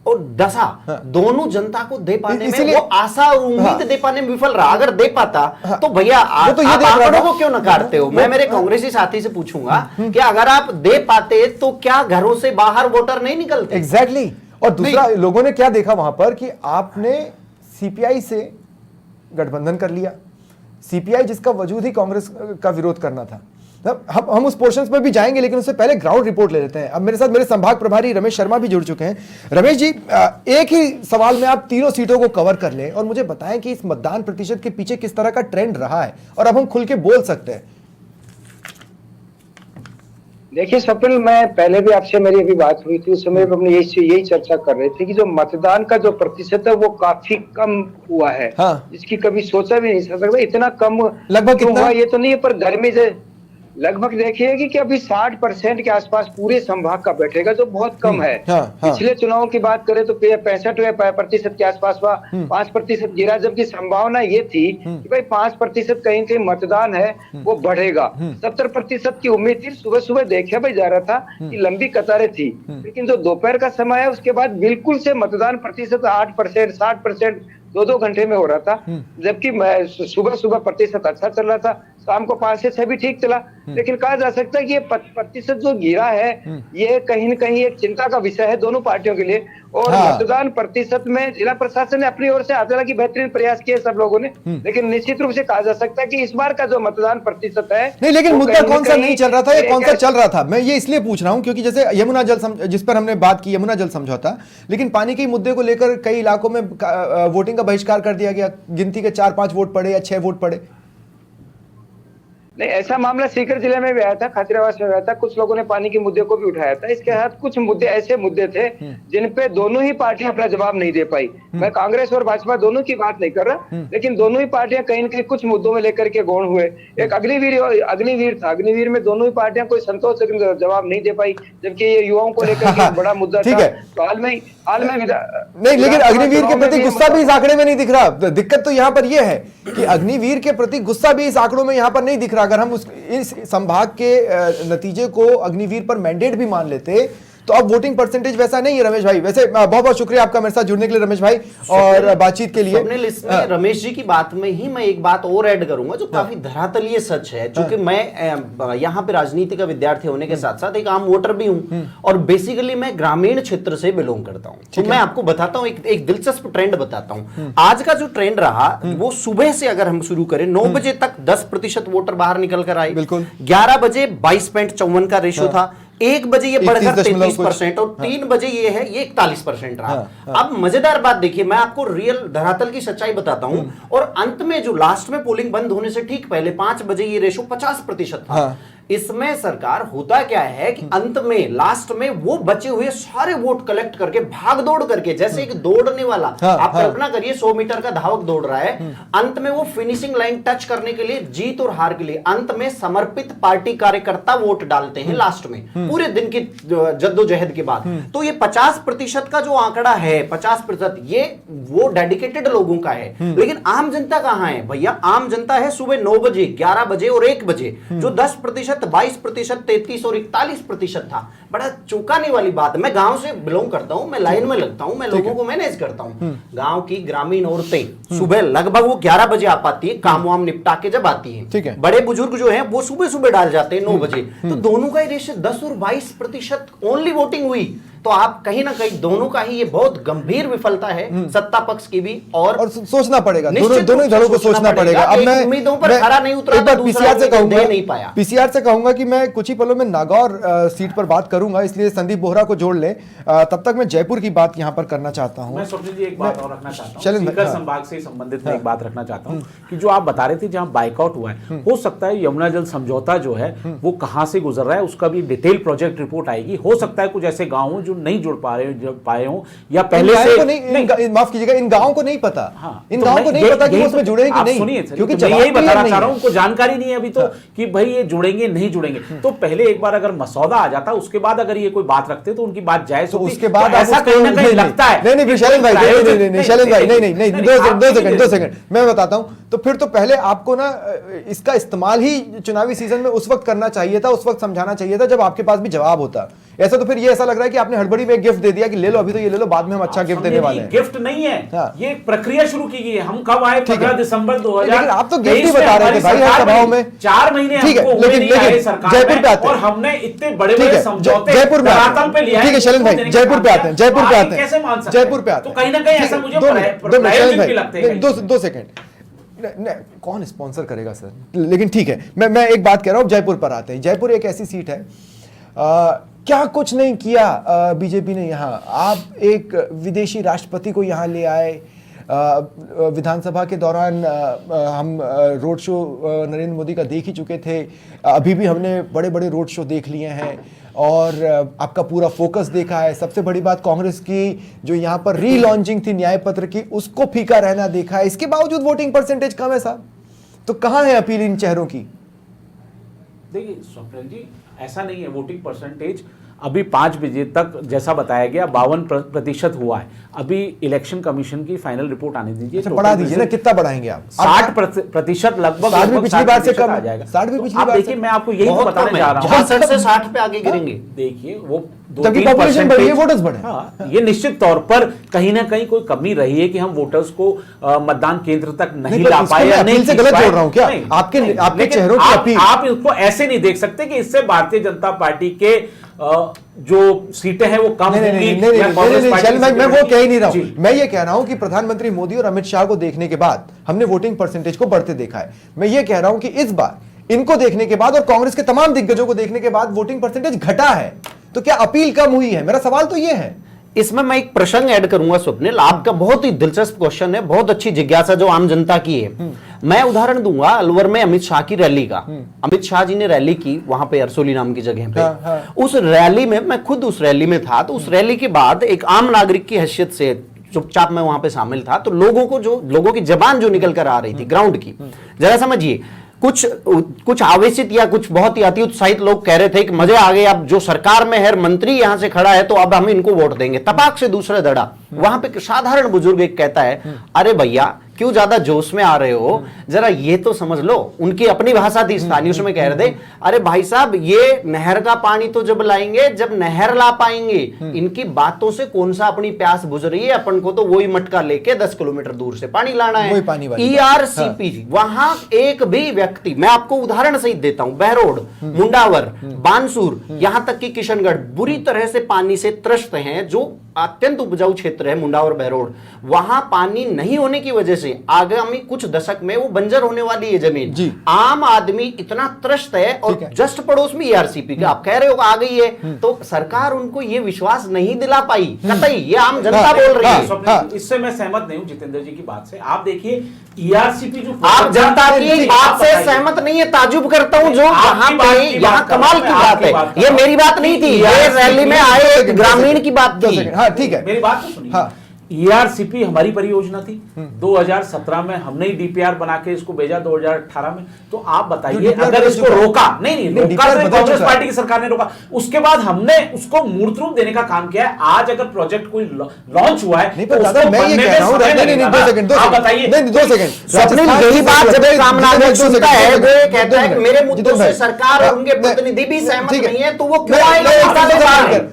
Speaker 2: और दशा दोनों जनता को दे पाने में, वो आशा और उम्मीद दे पाने में विफल रहा। अगर दे पाता तो भैया आप आंकड़ों को क्यों नकारते हो? मैं मेरे कांग्रेसी साथी से पूछूंगा कि अगर आप दे पाते तो क्या घरों से बाहर वोटर नहीं निकलते?
Speaker 1: एग्जैक्टली। और दूसरा, लोगों ने क्या देखा वहां पर कि आपने सीपीआई से गठबंधन कर लिया। सीपीआई जिसका वजूद ही कांग्रेस का विरोध करना था। हम उस पोर्शंस पर भी जाएंगे, लेकिन उससे पहले ग्राउंड रिपोर्ट ले लेते हैं। अब मेरे साथ मेरे संभाग प्रभारी रमेश शर्मा भी जुड़ चुके हैं। रमेश जी, एक ही सवाल में आप तीनों सीटों को कवर कर लें और मुझे बताएं कि इस मतदान प्रतिशत के पीछे किस तरह का ट्रेंड रहा है, और अब हम खुल के बोल सकते हैं।
Speaker 7: देखिए स्वप्निल, मैं पहले भी आपसे मेरी अभी बात हुई थी, उस समय भी हमने यही चर्चा कर रहे थे कि जो मतदान का जो प्रतिशत है वो काफी कम हुआ है।
Speaker 1: हाँ।
Speaker 7: जिसकी कभी सोचा भी नहीं सकता इतना कम
Speaker 1: लगभग
Speaker 7: क्यों
Speaker 1: कितना
Speaker 7: हुआ, ये तो नहीं है, पर गर्मी से लगभग देखिए कि अभी 60% के आसपास पूरे संभाग का बैठेगा, जो बहुत कम है।
Speaker 1: हाँ।
Speaker 7: पिछले चुनाव की बात करें तो 65% के आसपास हुआ, 5% गिरा, जबकि संभावना ये थी कि भाई 5% कहीं कहीं मतदान है वो बढ़ेगा। 70% की उम्मीद थी। सुबह सुबह देखा भाई जा रहा था कि लंबी कतारें थी, लेकिन जो दोपहर का समय है उसके बाद बिल्कुल से मतदान प्रतिशत 8%, 60% 2-2 घंटे में हो रहा था। जबकि सुबह सुबह प्रतिशत अच्छा चल रहा था, शाम को 5 से 6 भी ठीक चला। लेकिन कहा जा सकता है कि ये प्रतिशत जो गिरा है ये कहीं न कहीं एक चिंता का विषय है दोनों पार्टियों के लिए। और मतदान प्रतिशत में जिला प्रशासन ने अपनी ओर से हालांकि बेहतरीन प्रयास किए सब लोगों ने, लेकिन निश्चित रूप से कहा जा सकता है कि इस बार का जो मतदान प्रतिशत है
Speaker 1: नहीं, लेकिन मुद्दा कौन सा नहीं चल रहा था, ये कौन सा चल रहा था? मैं ये इसलिए पूछ रहा हूं क्योंकि जैसे यमुना जल जिस पर हमने बात की, यमुना जल समझौता, लेकिन पानी के मुद्दे को लेकर कई इलाकों में वोटिंग का बहिष्कार कर दिया गया। गिनती के 4-5 वोट पड़े या 6 वोट पड़े।
Speaker 7: नहीं, ऐसा मामला सीकर जिले में भी आया था, खातिराबाद में आया था। कुछ लोगों ने पानी के मुद्दे को भी उठाया था। इसके साथ कुछ मुद्दे ऐसे मुद्दे थे जिन पे दोनों ही पार्टियां अपना जवाब नहीं दे पाई। मैं कांग्रेस और भाजपा दोनों की बात नहीं कर रहा, लेकिन दोनों ही पार्टियां कहीं न कहीं कुछ मुद्दों में लेकर के गौण हुए। एक अग्निवीर था, अग्निवीर में दोनों ही पार्टियां कोई संतोषजनक जवाब नहीं दे पाई, जबकि ये युवाओं को लेकर के बड़ा मुद्दा था। तो हाल में
Speaker 1: नहीं, लेकिन अग्निवीर के प्रति गुस्सा भी इस आंकड़े में नहीं दिख रहा। दिक्कत तो यहाँ पर यह है कि अग्निवीर के प्रति गुस्सा भी इस आंकड़ों में यहाँ पर नहीं दिख रहा। अगर हम इस संभाग के नतीजे को अग्निवीर पर मैंडेट भी मान लेते तो अब वोटिंग परसेंटेज वैसा नहीं है। रमेश भाई, वैसे बहुत बहुत शुक्रिया आपका मेरे साथ जुड़ने के लिए रमेश भाई और बातचीत के लिए।
Speaker 2: इसमें रमेश जी की बात में ही मैं एक बात और ऐड करूंगा जो काफी धरातलीय सच है। चूंकि मैं यहाँ पे राजनीति का विद्यार्थी होने के साथ साथ एक आम वोटर भी हूँ और बेसिकली मैं ग्रामीण क्षेत्र से बिलोंग करता हूँ। तो मैं आपको बताता हूँ, एक दिलचस्प ट्रेंड बताता हूँ। आज का जो ट्रेंड रहा वो सुबह से अगर हम शुरू करें 9 बजे तक 10% वोटर बाहर निकल कर आए।
Speaker 1: बिल्कुल।
Speaker 2: 11 बजे 22.54 का रेशो था। 1 बजे ये बढ़कर
Speaker 1: 33%
Speaker 2: और 3 बजे ये है, ये 41% रहा।
Speaker 1: हाँ।
Speaker 2: अब मजेदार बात देखिए, मैं आपको रियल धरातल की सच्चाई बताता हूं, और अंत में जो लास्ट में पोलिंग बंद होने से ठीक पहले 5 बजे ये रेशो 50% था।
Speaker 1: हाँ।
Speaker 2: इसमें सरकार होता क्या है कि अंत में लास्ट में वो बचे हुए सारे वोट कलेक्ट करके भाग दौड़ करके, जैसे एक दौड़ने वाला, आप कल्पना करिए 100 मीटर का धावक दौड़ रहा है, अंत में वो फिनिशिंग लाइन टच करने के लिए, जीत और हार के लिए अंत में समर्पित पार्टी कार्यकर्ता वोट डालते हैं लास्ट में, पूरे दिन की जद्दोजहद के बाद। तो ये 50% का जो आंकड़ा है, 50% ये वो डेडिकेटेड लोगों का है। लेकिन आम जनता कहां है भैया? आम जनता है सुबह 9 बजे, 11 बजे और 1 बजे, जो 10%, 22%, 33 और 41% था। बड़ा चौंकाने वाली बात है। मैं गांव से बिलोंग करता हूं, मैं लाइन में लगता हूं, मैं लोगों को मैनेज करता हूं। गांव की ग्रामीण औरतें सुबह लगभग वो 11 बजे आ पाती है, काम वाम निपटा के जब आती है। बड़े बुजुर्ग जो हैं वो सुबह सुबह डाल जाते हैं 9 बजे। तो दोनों का ही रेशियो 10 और 22% ओनली वोटिंग हुई। तो आप कहीं ना कहीं दोनों का ही ये बहुत गंभीर विफलता है, सत्ता पक्ष की भी, और
Speaker 1: सोचना पड़ेगा, दोनों दलों को सोचना पड़ेगा। अब मैं
Speaker 2: उम्मीदों पर खरा नहीं उतरा,
Speaker 1: एक बार पीसीआर से कहूंगा,
Speaker 2: नहीं पाया।
Speaker 1: पीसीआर से कहूंगा कि मैं कुछ ही पलों में नागौर सीट पर बात करूंगा, इसलिए संदीप बोहरा को जोड़ ले। तब तक मैं जयपुर की बात यहां पर करना चाहता हूं।
Speaker 6: मैं स्वप्निल जी एक बात और रखना चाहता हूं,
Speaker 1: चलें,
Speaker 6: सीकर
Speaker 1: हाँ।
Speaker 6: संभाग से संबंधित मैं एक बात रखना चाहता हूं कि जो आप बता रहे थे जहां बाइकआउट हुआ है, हो सकता है यमुना जल समझौता जो है वो कहां से गुजर रहा है, उसका भी डिटेल प्रोजेक्ट रिपोर्ट आएगी। हो सकता है कुछ ऐसे गांव हो जो नहीं जुड़ पा रहे पाए हो, या पहले से
Speaker 1: नहीं, माफ कीजिएगा, इन गांवों को नहीं पता।
Speaker 6: हाँ,
Speaker 1: इन
Speaker 6: तो
Speaker 1: गांवों को नहीं पता कि वो उसमें जुड़े हैं कि नहीं।
Speaker 6: सुनिए,
Speaker 1: क्योंकि
Speaker 6: मैं यही बताना चाह रहा हूं,
Speaker 1: हूं,
Speaker 6: उनको जानकारी नहीं है अभी तो कि भाई ये जुड़ेंगे नहीं जुड़ेंगे। तो पहले एक बार अगर मसौदा आ जाता, उसके बाद अगर ये कोई बात रखते तो उनकी बात जायज होती।
Speaker 1: उसके बाद
Speaker 6: ऐसा कहीं ना कहीं लगता है।
Speaker 1: नहीं शैलेंद्र भाई, नहीं शैलेंद्र भाई, नहीं 2 सेकंड मैं बताता हूं। तो फिर तो पहले आपको ना इसका इस्तेमाल ही चुनावी सीजन में उस वक्त करना चाहिए था, उस वक्त समझाना चाहिए था जब आपके पास भी जवाब होता। ऐसा तो फिर ये ऐसा लग रहा है कि आपने हड़बड़ी में एक गिफ्ट दे दिया कि ले लो, अभी तो ये ले लो, बाद में हम अच्छा गिफ्ट देने वाले हैं।
Speaker 6: गिफ्ट नहीं है,
Speaker 1: हाँ।
Speaker 6: ये प्रक्रिया शुरू की गई है। हम कब आए? 15 दिसंबर 2000।
Speaker 1: लेकिन आप तो गिफ्ट ही बता रहे थे भाई हर सभाओं में।
Speaker 6: 4 महीने
Speaker 1: ठीक है,
Speaker 6: हमको
Speaker 1: लेकिन जयपुर पे आते हैं,
Speaker 6: और हमने इतने बड़े समझौते
Speaker 1: जयपुर में
Speaker 6: धरातल पे लिया है।
Speaker 1: ठीक है शैलेंद्र भाई, जयपुर पे आते हैं,
Speaker 6: कैसे मान सकते हैं?
Speaker 1: जयपुर पे आते
Speaker 6: तो
Speaker 1: हैं।
Speaker 6: कहीं ना कहीं ऐसा मुझे प्रायोजित भी लगते हैं।
Speaker 1: 2 सेकंड, कौन स्पॉन्सर करेगा सर? लेकिन ठीक है, मैं एक बात कह रहा हूं, जयपुर पर आते हैं। जयपुर एक ऐसी सीट है, क्या कुछ नहीं किया बीजेपी ने यहां। आप एक विदेशी राष्ट्रपति को यहां ले आए, विधानसभा के दौरान हम रोड शो नरेंद्र मोदी का देख ही चुके थे, अभी भी हमने बड़े बड़े रोड शो देख लिए हैं, और आपका पूरा फोकस देखा है। सबसे बड़ी बात कांग्रेस की जो यहाँ पर रीलॉन्चिंग थी न्याय पत्र की, उसको फीका रहना देखा है। इसके बावजूद वोटिंग परसेंटेज कम है साहब। तो कहाँ है अपील इन चेहरों की?
Speaker 6: देखिए स्वप्निल जी, ऐसा नहीं है। वोटिंग परसेंटेज अभी 5 बजे तक जैसा बताया गया 52% हुआ है। अभी इलेक्शन कमीशन की फाइनल रिपोर्ट आने दीजिए।
Speaker 1: अच्छा, बढ़ा दीजिए ना, कितना बढ़ाएंगे आप?
Speaker 6: 60% लगभग।
Speaker 1: 60 भी पिछली बार से कम
Speaker 6: आ जाएगा।
Speaker 1: 60 भी पिछली
Speaker 6: बार। देखिए मैं आपको यही तो बताने जा रहा हूँ,
Speaker 2: 62 से 60 पे आगे गिरेंगे।
Speaker 6: देखिए वो
Speaker 1: तभी पॉपुलेशन बढ़ी है, वोटर्स बढ़े।
Speaker 6: हाँ, ये निश्चित तौर पर कहीं ना कहीं कोई कमी रही है कि हम वोटर्स को मतदान केंद्र तक नहीं ला पाए या नहीं।
Speaker 1: से गलत जोड़ रहा हूं क्या? आपके चेहरों की अपील।
Speaker 6: आप इसको ऐसे नहीं देख सकते कि इससे भारतीय जनता पार्टी के जो सीटें हैं वो कम होंगी।
Speaker 1: मैं वो कह ही नहीं रहा हूं। मैं ये कह रहा हूं कि प्रधानमंत्री मोदी और अमित शाह को देखने के बाद हमने वोटिंग परसेंटेज को बढ़ते देखा है। मैं ये कह रहा हूं कि इस बार इनको देखने के बाद और कांग्रेस के तमाम दिग्गजों को देखने के बाद वोटिंग परसेंटेज घटा है। तो क्या अपील कम हुई है? मेरा सवाल तो ये है।
Speaker 2: इसमें मैं एक प्रसंग ऐड करूंगा स्वप्निल, आपका बहुत ही दिलचस्प क्वेश्चन है, बहुत अच्छी जिज्ञासा जो आम जनता की है। मैं उदाहरण दूंगा अलवर में अमित शाह की रैली का। अमित शाह जी ने रैली की वहां पे अरसोली नाम की जगह पे। उस रैली में मैं खुद उस रैली में था, तो उस रैली के बाद एक आम नागरिक की हैसियत से चुपचाप मैं वहां पे शामिल था। तो लोगों की जबान जो निकल कर आ रही थी ग्राउंड की, जरा समझिए, कुछ आवेशित या कुछ बहुत ही अति उत्साहित लोग कह रहे थे कि मजे आ गए, अब जो सरकार में है, मंत्री यहां से खड़ा है तो अब हम इनको वोट देंगे। तपाक से दूसरा धड़ा वहां पे साधारण बुजुर्ग एक कहता है, अरे भैया क्यों ज्यादा जोश में आ रहे हो, जरा ये तो समझ लो। उनकी अपनी भाषा थी स्थानीय, उसमें कह रहे थे, अरे भाई साहब ये नहर का पानी तो जब लाएंगे जब नहर ला पाएंगे, इनकी बातों से कौन सा अपनी प्यास बुझ रही है, अपन को तो वही मटका लेके 10 किलोमीटर दूर से पानी लाना है। ERCP वहां एक भी व्यक्ति, मैं आपको उदाहरण सहित देता हूं, बहरोड, मुंडावर, बानसूर, यहां तक कि किशनगढ़ बुरी तरह से पानी से त्रस्त हैं, जो अत्यंत उपजाऊ क्षेत्र है मुंडावर बहरोड। वहां पानी नहीं होने की वजह से से आगामी कुछ दशक में वो बंजर होने वाली है जमीन।
Speaker 1: जी।
Speaker 2: आम आदमी इतना त्रस्त है
Speaker 1: ठीक
Speaker 2: और
Speaker 1: है।
Speaker 2: जस्ट पड़ोस में ईआरसीपी का आप कह रहे हो आ गई है, तो सरकार उनको ये विश्वास नहीं दिला पाई कतई, ये आम जनता
Speaker 1: हाँ,
Speaker 2: बोल रही
Speaker 1: हाँ,
Speaker 2: है।
Speaker 6: स्वप्निल जी, इससे मैं सहमत नहीं हूं जितेंद्र जी की बात से। आप देखिए ईआरसीपी जो
Speaker 2: आप जनता की
Speaker 6: ठीक,
Speaker 2: बात
Speaker 6: आप
Speaker 2: से
Speaker 6: बताइए।
Speaker 2: सहमत नहीं है, ताजुब करता हूं जो
Speaker 6: आपकी
Speaker 2: यहाँ
Speaker 6: बात
Speaker 2: पे
Speaker 6: की
Speaker 2: यहाँ
Speaker 6: बात कर
Speaker 2: कमाल
Speaker 6: रहा
Speaker 2: की
Speaker 6: हूं,
Speaker 2: बात
Speaker 6: आपकी बात
Speaker 2: है,
Speaker 6: कर
Speaker 2: ये
Speaker 6: रहा
Speaker 2: मेरी बात नहीं थी, ये
Speaker 6: ERCP
Speaker 2: रैली में आए एक ग्रामीण की बात
Speaker 1: दो
Speaker 2: थी।
Speaker 1: सेकंड, हाँ ठीक है।
Speaker 6: मेरी बात तो सुनिए।
Speaker 1: हाँ।
Speaker 6: ईआरसीपी हमारी परियोजना थी। 2017 में हमने ही डीपीआर बना के इसको भेजा 2018 में। तो आप बताइए
Speaker 1: DPR
Speaker 6: अगर
Speaker 1: बदल
Speaker 6: इसको
Speaker 1: चुका है।
Speaker 6: रोका नहीं रोका
Speaker 1: DPR
Speaker 6: तो
Speaker 1: बदल
Speaker 6: कांग्रेस
Speaker 1: चुका है।
Speaker 6: पार्टी की सरकार ने रोका, उसके बाद हमने उसको मूर्त रूप देने का काम किया है। आज अगर प्रोजेक्ट कोई लॉन्च हुआ है
Speaker 1: नहीं
Speaker 6: तो
Speaker 1: पर दादा
Speaker 6: उसको
Speaker 1: मैं ये
Speaker 6: बनने
Speaker 1: कह
Speaker 6: में
Speaker 1: रहा हूँ,
Speaker 6: समय
Speaker 1: नहीं नहीं
Speaker 6: लगेगा
Speaker 1: दो
Speaker 6: ना।
Speaker 1: सेकंड,
Speaker 6: आप बताइए
Speaker 1: नहीं 2 सेकंड।
Speaker 2: स्वप्निल यही बात जब एक आम नागरिक सुनता है वो ये कहता है कि मेरे मुद्दों से सरकार और उनके प्रतिनिधि भी सहमत नहीं है, तो वो क्यों आएगा?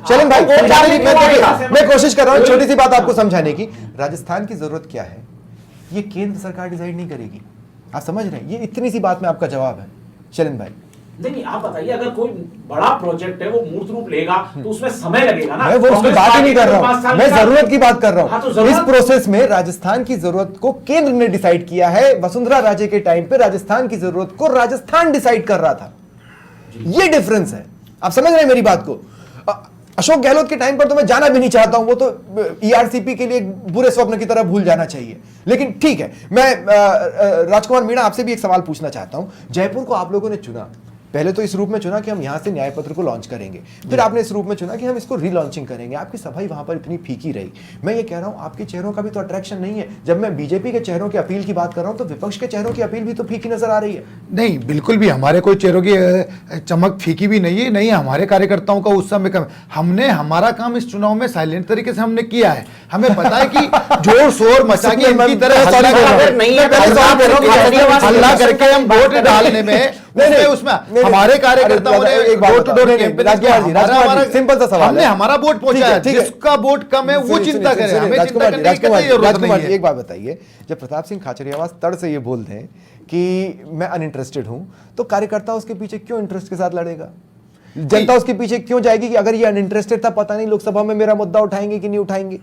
Speaker 1: चलन भाई
Speaker 2: वो
Speaker 1: समझाने की-
Speaker 2: क्यों आएगा?
Speaker 1: मैं कोशिश कर रहा हूँ छोटी सी बात आपको समझाने की। राजस्थान की जरूरत क्या है ये केंद्र सरकार डिसाइड नहीं करेगी, आप समझ रहे हैं? ये इतनी सी बात में आपका जवाब है चलन भाई।
Speaker 6: नहीं आप बताइए अगर कोई बड़ा प्रोजेक्ट है वो मूर्त रूप लेगा तो उसमें समय लगेगा ना।
Speaker 1: मैं वो उसकी
Speaker 6: कांग्रेस
Speaker 1: बात ही
Speaker 6: पार्टी
Speaker 1: नहीं कर
Speaker 6: को
Speaker 1: रहा
Speaker 6: 5
Speaker 1: हूं,
Speaker 6: साल
Speaker 1: मैं
Speaker 6: के बाद-
Speaker 1: जरूरत की बात कर रहा
Speaker 6: हाँ, तो
Speaker 1: हूं।
Speaker 6: जरूरत-
Speaker 1: इस प्रोसेस में राजस्थान की जरूरत को केंद्र ने डिसाइड किया है। वसुंधरा राजे के टाइम पे राजस्थान की जरूरत को राजस्थान डिसाइड कर रहा था, ये डिफरेंस है। आप समझ रहे हैं मेरी बात को? अशोक गहलोत के टाइम पर तो मैं जाना भी नहीं चाहता हूं, वो तो ईआरसीपी के लिए बुरे स्वप्न की तरह भूल जाना चाहिए। लेकिन ठीक है, मैं राजकुमार मीणा आपसे भी एक सवाल पूछना चाहता हूं। जयपुर को आप लोगों ने चुना, पहले तो इस रूप में चुना कि हम यहां से न्याय पत्र को लॉन्च करेंगे, फिर आपने इस रूप में चुना कि हम इसको रीलॉन्चिंग करेंगे। आपकी सफाई वहां पर इतनी फीकी रही। मैं ये कह रहा हूं आपके चेहरों का भी तो अट्रैक्शन नहीं है। जब मैं बीजेपी के चेहरों की अपील की बात कर रहा हूं तो विपक्ष के चेहरों की अपील भी तो फीकी नजर आ रही है।
Speaker 5: नहीं बिल्कुल भी हमारे कोई चेहरों की चमक फीकी भी नहीं है, नहीं हमारे कार्यकर्ताओं का उत्साह में कम। हमने हमारा काम इस चुनाव में साइलेंट तरीके से हमने किया है। हमें पता है कि जोर शोर मचा के इनकी तरह हल्ला करके हम वोट डालने में उसमें हमारे कार्यकर्ताओं ने डोर टू डोर
Speaker 1: सिंपल सा सवाल
Speaker 5: हमने
Speaker 1: है।
Speaker 5: हमारा वोट पहुंचाया, जिसका वोट कम है वो चिंता करे, हमें चिंता करने की कोई जरूरत नहीं है।
Speaker 1: एक बात बताइए, जब प्रताप सिंह खाचरियावास तड़ से ये बोल दें कि मैं अनइंटरेस्टेड हूं, तो कार्यकर्ता उसके पीछे क्यों इंटरेस्ट के साथ लड़ेगा? जनता उसके पीछे क्यों जाएगी कि अगर ये अनइंटरेस्टेड था, पता नहीं लोकसभा में मेरा मुद्दा उठाएंगे कि नहीं उठाएंगे?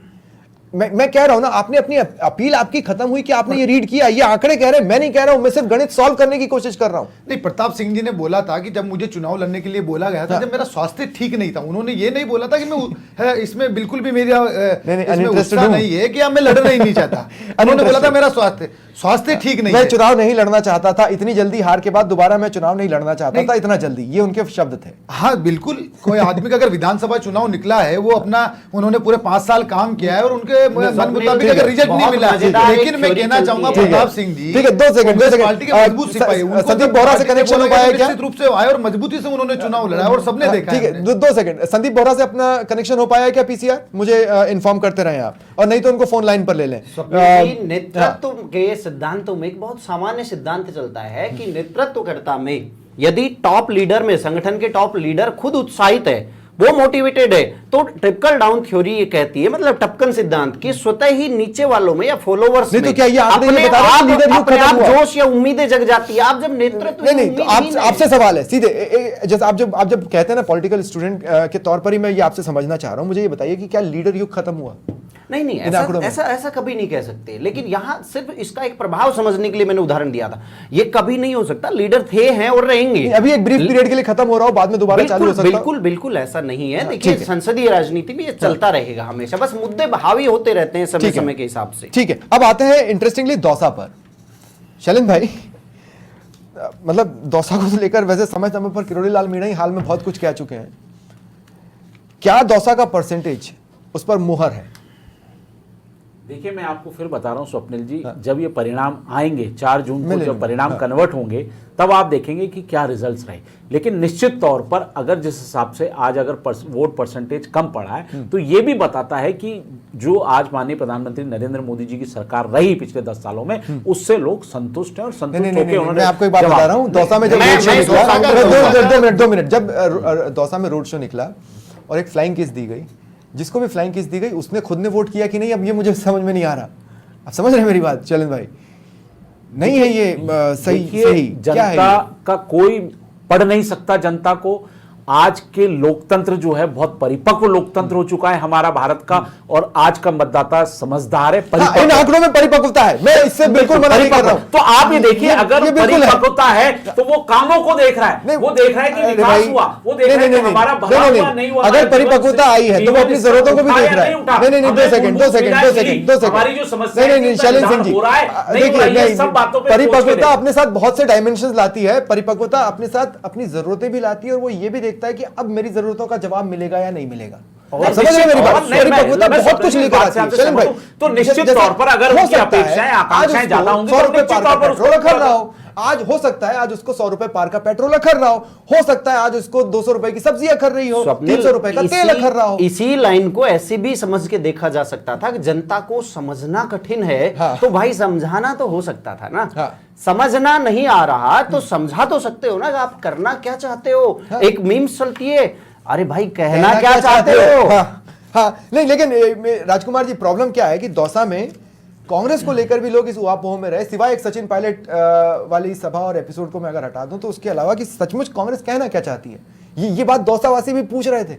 Speaker 1: मैं कह रहा हूं ना, आपने अपनी अपील आपकी खत्म हुई कि आपने ये रीड किया, ये आंकड़े कह रहे हैं, मैं नहीं कह रहा हूं, मैं सिर्फ गणित सॉल्व करने की कोशिश कर रहा हूं।
Speaker 5: नहीं, प्रताप सिंह जी ने बोला था कि जब मुझे चुनाव लड़ने के लिए बोला गया था, जब मेरा स्वास्थ्य ठीक नहीं था, उन्होंने ये नहीं बोला था कि मैं इसमें बिल्कुल भी मेरा इसमें उत्साह नहीं है कि मैं लड़ना ही नहीं चाहता। उन्होंने बोला था मेरा स्वास्थ्य ठीक नहीं है,
Speaker 1: मैं चुनाव नहीं लड़ना चाहता था, इतनी जल्दी हार के बाद दोबारा मैं चुनाव नहीं लड़ना चाहता था, इतना जल्दी, ये उनके शब्द थे।
Speaker 5: हाँ बिल्कुल, कोई आदमी का अगर विधानसभा चुनाव निकला है, वो अपना उन्होंने पूरे 5 साल काम किया है और उनके मन मुताबिक अगर रिजल्ट नहीं मिला, लेकिन मैं कहना चाहूंगा प्रताप सिंह जी,
Speaker 1: ठीक है, 2 सेकंड
Speaker 5: पार्टी के मजबूत सिपाही,
Speaker 1: संदीप बोहरा से कनेक्शन हो पाया क्या?
Speaker 5: निश्चित रूप से आए और मजबूती से उन्होंने चुनाव लड़ा और सबने देखा।
Speaker 1: ठीक है, 2 सेकंड, संदीप बोहरा से अपना कनेक्शन हो पाया क्या पीसीआर? मुझे इन्फॉर्म करते रहे आप, और नहीं तो उनको फोन लाइन पर ले लें।
Speaker 2: नेतृत्व के सिद्धांतों में एक बहुत सामान्य सिद्धांत चलता है कि नेतृत्वकर्ता में यदि टॉप लीडर में, संगठन के टॉप लीडर खुद उत्साहित है, वो मोटिवेटेड है, तो ट्रिकल डाउन थ्योरी ये कहती है, मतलब टपकन सिद्धांत, कि स्वतः ही नीचे वालों में या फॉलोवर्स
Speaker 1: नहीं
Speaker 2: में
Speaker 1: तो क्या ये आंकड़े ये
Speaker 2: अपने
Speaker 1: बता रहे हैं
Speaker 2: आप
Speaker 1: कि लीडर युग
Speaker 2: अपने
Speaker 1: खत्म
Speaker 2: आप
Speaker 1: हुआ?
Speaker 2: जोश या उम्मीदें जग जाती है। आप जब नेतृत्व
Speaker 1: नहीं तो आपसे सवाल है सीधे, जैसे आप जब कहते हैं ना पॉलिटिकल स्टूडेंट के तौर पर ही मैं ये आपसे समझना चाह रहा हूं, मुझे ये बताइए कि क्या लीडर युग खत्म हुआ?
Speaker 2: नहीं, ऐसा कभी नहीं कह सकते, लेकिन यहां सिर्फ इसका एक प्रभाव समझने के लिए मैंने उदाहरण दिया था। ये कभी नहीं हो सकता, लीडर थे, हैं और रहेंगे।
Speaker 1: अभी एक ब्रीफ पीरियड के लिए खत्म हो रहा हो, बाद में दोबारा चालू हो सकता है।
Speaker 2: बिल्कुल ऐसा नहीं है। देखिए, संसदीय राजनीति में ये चलता रहेगा हमेशा, बस मुद्दे हावी होते रहते हैं समय समय के हिसाब से।
Speaker 1: ठीक है, अब आते हैं इंटरेस्टिंगली दौसा पर। शैलेंद्र भाई, मतलब दौसा को लेकर वैसे समय समय पर किरोड़ी लाल मीणा ही हाल में बहुत कुछ कह चुके हैं। क्या दौसा का परसेंटेज उस पर मुहर है?
Speaker 6: देखिए, मैं आपको फिर बता रहा हूं स्वप्निल जी, जब ये परिणाम आएंगे 4 जून को, जब परिणाम कन्वर्ट होंगे, तब आप देखेंगे कि क्या रिजल्ट्स रहे। लेकिन निश्चित तौर पर अगर जिस हिसाब से आज अगर वोट परसेंटेज कम पड़ा है, तो ये भी बताता है कि जो आज माननीय प्रधानमंत्री नरेंद्र मोदी जी की सरकार रही पिछले 10 सालों में, उससे लोग संतुष्ट हैं और संतुष्ट होकर उन्होंने।
Speaker 1: मैं आपको एक बात बता रहा हूं, दौसा में जब रोड शो निकला, 2 मिनट, जब दौसा में रोड शो निकला और एक फ्लाइंग किस दी गई, जिसको भी फ्लाइंग किस दी गई उसने खुद ने वोट किया कि नहीं, अब ये मुझे समझ में नहीं आ रहा। आप समझ रहे हैं मेरी बात चलन भाई? नहीं है ये सही क्या है?
Speaker 6: जनता का कोई पढ़ नहीं सकता जनता को, आज के लोकतंत्र जो है बहुत परिपक्व लोकतंत्र हो चुका है हमारा भारत का, और आज का मतदाता समझदार है,
Speaker 1: इन
Speaker 6: परिपक्व।
Speaker 1: आंकड़ों में परिपक्वता है, मैं इससे बिल्कुल मना नहीं कर रहा हूं।
Speaker 6: तो आप ये देखिए, अगर
Speaker 1: ये बिल्कुल है।
Speaker 6: परिपक्वता है तो वो कामों को देख रहा है, वो देख रहा है कि
Speaker 1: अरे
Speaker 6: विकास
Speaker 1: भाई,
Speaker 6: हुआ, वो देख रहा है कि हमारा भला हुआ नहीं हुआ।
Speaker 1: अगर परिपक्वता आई है तो वो अपनी जरूरतों को भी देख रहा है। नहीं, 2 सेकंड
Speaker 6: हमारी जो समस्या है,
Speaker 1: नहीं, शैलेंद्र सिंह जी,
Speaker 6: हो रहा है, नहीं हो रहा है, ये सब बातों पे
Speaker 1: परिपक्वता अपने साथ बहुत से डायमेंशंस लाती है। परिपक्वता अपने साथ अपनी जरूरतें भी लाती है, और वो ये भी देखता है कि अब मेरी जरूरतों का जवाब मिलेगा या नहीं मिलेगा। आप समझ रहे हैं मेरी बात? परिपक्वता बहुत कुछ लेकर आती है। शैलेंद्र भाई,
Speaker 6: तो निश्चित तौर पर अगर उनकी अपेक्षाएं आकांक्षाएं ज्यादा होंगी तो
Speaker 1: 100 रुपए
Speaker 6: निश्चित
Speaker 1: पार का
Speaker 6: तौर पर
Speaker 1: पेट्रोल
Speaker 6: उसको
Speaker 1: रखा रहा हो, आज हो सकता है आज उसको 100 रुपए पार का पेट्रोल अखर रहा हो सकता है आज उसको 200 रुपए की सब्जी अखर रही हो, 300 रुपए का तेल अखर रहा हो।
Speaker 2: इसी लाइन को ऐसे भी समझ के देखा जा सकता था कि जनता को समझना कठिन है,
Speaker 1: हाँ।
Speaker 2: तो भाई समझाना तो हो सकता था ना।
Speaker 1: हाँ।
Speaker 2: समझना नहीं आ रहा तो समझा तो सकते हो ना कि आप करना क्या चाहते हो।
Speaker 1: हाँ।
Speaker 2: एक मीम्स चलती है, अरे भाई कहना क्या चाहते हो।
Speaker 1: हाँ, नहीं, लेकिन राजकुमार जी, प्रॉब्लम क्या है कि दौसा में कांग्रेस को लेकर भी लोग इस उहापोह में रहे, सिवाय एक सचिन पायलट वाली सभा और एपिसोड को मैं अगर हटा दूं तो उसके अलावा कि सचमुच कांग्रेस कहना क्या चाहती है, ये बात दौसावासी भी पूछ रहे थे।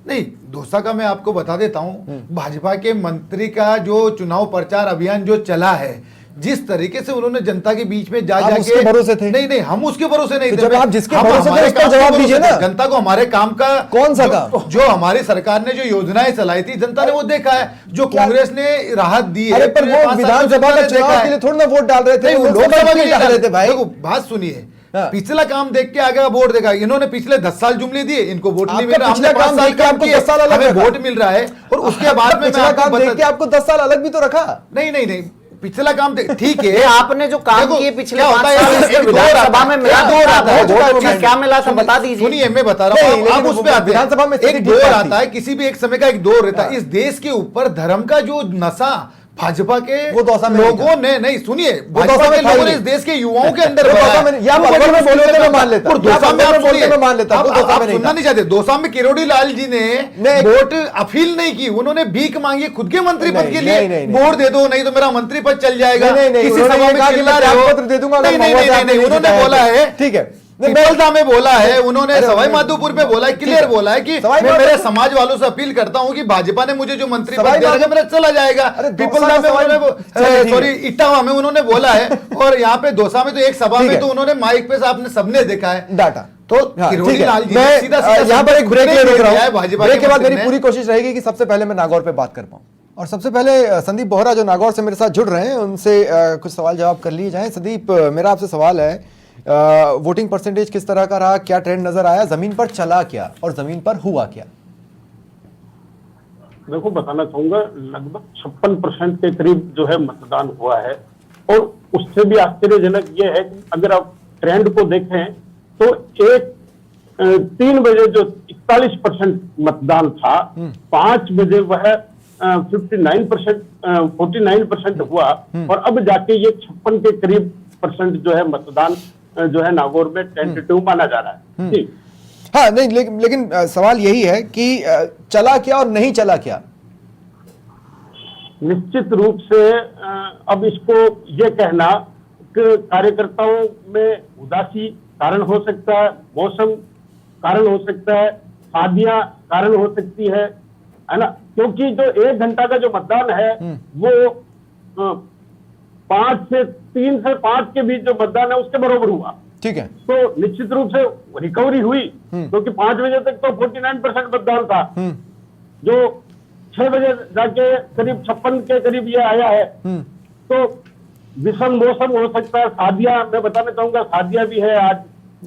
Speaker 5: नहीं, दौसा का मैं आपको बता देता हूं, भाजपा के मंत्री का जो चुनाव प्रचार अभियान जो चला है, जिस तरीके से उन्होंने जनता के बीच में जा जाके,
Speaker 1: उसके भरोसे थे?
Speaker 5: नहीं, हम उसके भरोसे नहीं
Speaker 1: तो
Speaker 5: थे।
Speaker 1: जब आप जिसके
Speaker 5: हम
Speaker 1: भरोसे थे
Speaker 5: हमारे
Speaker 1: उसका
Speaker 5: काम के
Speaker 1: जवाब
Speaker 5: भरोसे
Speaker 1: दीजिए ना।
Speaker 5: थे। जनता को हमारे काम का
Speaker 1: कौन सा काम?
Speaker 5: जो हमारी सरकार ने जो योजनाएं चलाई थी, जनता ने वो देखा है। जो
Speaker 1: क्या?
Speaker 5: कांग्रेस ने राहत दी है,
Speaker 1: अरे पर
Speaker 5: पिछले
Speaker 1: वो
Speaker 5: 5 साल में
Speaker 1: विधानसभा
Speaker 5: जनता
Speaker 1: में
Speaker 5: ने
Speaker 1: चुनाव
Speaker 5: देखा
Speaker 1: के
Speaker 5: है।
Speaker 1: लिए थोड़ा ना वोट डाल रहे थे,
Speaker 5: नहीं, वो
Speaker 1: वो
Speaker 5: लोकसभा के लिए
Speaker 1: डाल रहे थे भाई।
Speaker 5: देखो, बात सुनिए,
Speaker 1: हाँ।
Speaker 5: पिछला काम देख के आगे का वोट देखा। इन्होंने पिछले 10 साल जुमले दिए, इनको वोट नहीं
Speaker 1: आपका
Speaker 5: मिल रहा।
Speaker 1: पिछला
Speaker 5: हमने 5
Speaker 1: काम
Speaker 5: साल
Speaker 1: देख के
Speaker 5: काम
Speaker 1: आपको
Speaker 5: किए,
Speaker 1: 10 साल अलग
Speaker 5: हमें
Speaker 1: रखा।
Speaker 5: वोट मिल रहा है। और उसके बाद में मैं
Speaker 1: पिछला
Speaker 5: आपको
Speaker 1: काम देख के आपको 10 साल अलग भी तो रखा।
Speaker 5: नहीं, पिछला काम ठीक है।
Speaker 2: ये आपने जो काम
Speaker 5: देखो,
Speaker 2: किए पिछले
Speaker 5: क्या
Speaker 2: 5
Speaker 5: होता है,
Speaker 2: साल
Speaker 5: एक
Speaker 2: में
Speaker 5: दौर
Speaker 2: विधानसभा
Speaker 5: आता
Speaker 2: में
Speaker 5: है,
Speaker 2: मिला
Speaker 5: एक दौर आता है,
Speaker 2: वोट क्या मिला था बता दीजिए।
Speaker 5: सुनिए, मैं बता रहा
Speaker 1: नहीं,
Speaker 5: हूं, आप
Speaker 1: लेकिन
Speaker 5: उस पे आते हैं।
Speaker 1: विधानसभा में
Speaker 5: एक दौर आता है, किसी भी एक समय का एक दौर रहता है। इस देश के ऊपर धर्म का जो नशा भाजपा के
Speaker 1: वो दौसा में
Speaker 5: लोगों ने, नहीं सुनिए,
Speaker 1: दौसा
Speaker 5: भाजपा
Speaker 1: में
Speaker 5: के
Speaker 1: था ही
Speaker 5: लोगों ने
Speaker 1: नहीं।
Speaker 5: इस देश के युवाओं के अंदर
Speaker 1: वो
Speaker 5: भरा
Speaker 1: दौसा
Speaker 5: है।
Speaker 1: में- या
Speaker 5: वो
Speaker 1: अगर मैं बोले तो मैं मान लेता।
Speaker 5: और दौसा में
Speaker 1: या
Speaker 5: आप
Speaker 1: अगर मैं बोलते
Speaker 5: सुनिए,
Speaker 1: मैं मान लेता। वो दौसा
Speaker 5: आप
Speaker 1: में नहीं
Speaker 5: सुनना
Speaker 1: था।
Speaker 5: नहीं चाहते। दौसा में किरोड़ी लाल जी ने
Speaker 1: नहीं।
Speaker 5: वोट अपील नहीं की, उन्होंने भीख मांगी खुद के मंत्री पद के
Speaker 1: नहीं,
Speaker 5: लिए।
Speaker 1: नहीं,
Speaker 5: वोट दे दो, नहीं तो मेरा मंत्री पद चल जाएगा।
Speaker 1: नहीं,
Speaker 5: किसी
Speaker 1: उन्होंने
Speaker 5: सभा
Speaker 1: ये
Speaker 5: में
Speaker 1: कहा कि
Speaker 5: चिल्ला
Speaker 1: मैं
Speaker 5: रहे हो।
Speaker 1: त्यागपत्र दे दूंगा अगर
Speaker 5: नहीं,
Speaker 1: महुआ साहब ने
Speaker 5: उन्होंने
Speaker 1: जिताया
Speaker 5: बोला
Speaker 1: तो।
Speaker 5: है,
Speaker 1: ठीक है।
Speaker 5: बेलदा में बोला है उन्होंने,
Speaker 1: अरे
Speaker 5: सवाई
Speaker 1: मैं-
Speaker 5: माधोपुर में बोला है, क्लियर बोला है कि
Speaker 1: सवाई
Speaker 5: मैं
Speaker 1: माधोपुर-
Speaker 5: मेरे समाज वालों से अपील करता हूं कि भाजपा ने मुझे जो मंत्री पद
Speaker 1: सवाई
Speaker 5: दिया है,
Speaker 1: माधो-
Speaker 5: मेरा चला जाएगा।
Speaker 1: अरे
Speaker 5: पीपलदा
Speaker 1: दौसा
Speaker 5: में
Speaker 1: सवाई- चलिए, ठीक है।
Speaker 5: सॉरी, इटावा में उन्होंने बोला है। और यहाँ पे दौसा में तो एक सभा
Speaker 1: ठीक
Speaker 5: में
Speaker 1: है।
Speaker 5: तो उन्होंने माइक पे आपने सबने देखा है
Speaker 1: डाटा
Speaker 5: तो
Speaker 1: हाँ,
Speaker 5: किरोड़ी
Speaker 1: ठीक है।
Speaker 5: लाल जी ने
Speaker 1: मैं
Speaker 5: सीधा सीधा
Speaker 1: यहाँ पर एक ब्रेक ले
Speaker 5: संदेश
Speaker 1: रुक रहा
Speaker 5: दिया है
Speaker 1: हूँ।
Speaker 5: भाजपा
Speaker 1: ब्रेक के बाद
Speaker 5: मंत्री
Speaker 1: मेरी
Speaker 5: ने।
Speaker 1: पूरी कोशिश रहेगी कि सबसे पहले मैं नागौर पे बात कर पाऊँ, और सबसे पहले संदीप बोहरा जो नागौर से मेरे साथ जुड़ रहे हैं उनसे कुछ सवाल जवाब कर लिए जाएं। संदीप, मेरा आपसे सवाल है, वोटिंग परसेंटेज किस तरह का रहा, क्या ट्रेंड नजर आया, जमीन पर चला क्या और जमीन पर हुआ क्या?
Speaker 8: देखो, बताना चाहूंगा लगभग 56% के करीब जो है मतदान हुआ है। और उससे भी आश्चर्यजनक ये है कि अगर आप ट्रेंड को देखें तो 3 बजे जो 41% मतदान था, 5 बजे वह 49% हुआ, और अब जाके ये 56 के करीब % जो है मतदान जो है नागौर में टेंटेटिव माना जा रहा है। ठीक।
Speaker 1: हाँ, नहीं, लेकिन सवाल यही है कि चला क्या और नहीं चला क्या?
Speaker 8: निश्चित रूप से अब इसको ये कहना कि कार्यकर्ताओं में उदासी कारण हो सकता है, मौसम कारण हो सकता है, शादियां कारण हो सकती है ना, क्योंकि जो 1 घंटा का जो मतदान है वो 3 से 5 के बीच जो मतदान है उसके बराबर हुआ।
Speaker 1: ठीक है।
Speaker 8: तो निश्चित रूप से रिकवरी हुई, क्योंकि 5 बजे तक तो 49% मतदान था, जो 6 बजे जाके करीब 56 के करीब ये आया है। तो विषम मौसम हो सकता है, शादियां, मैं बताना चाहूंगा शादियां भी है आज।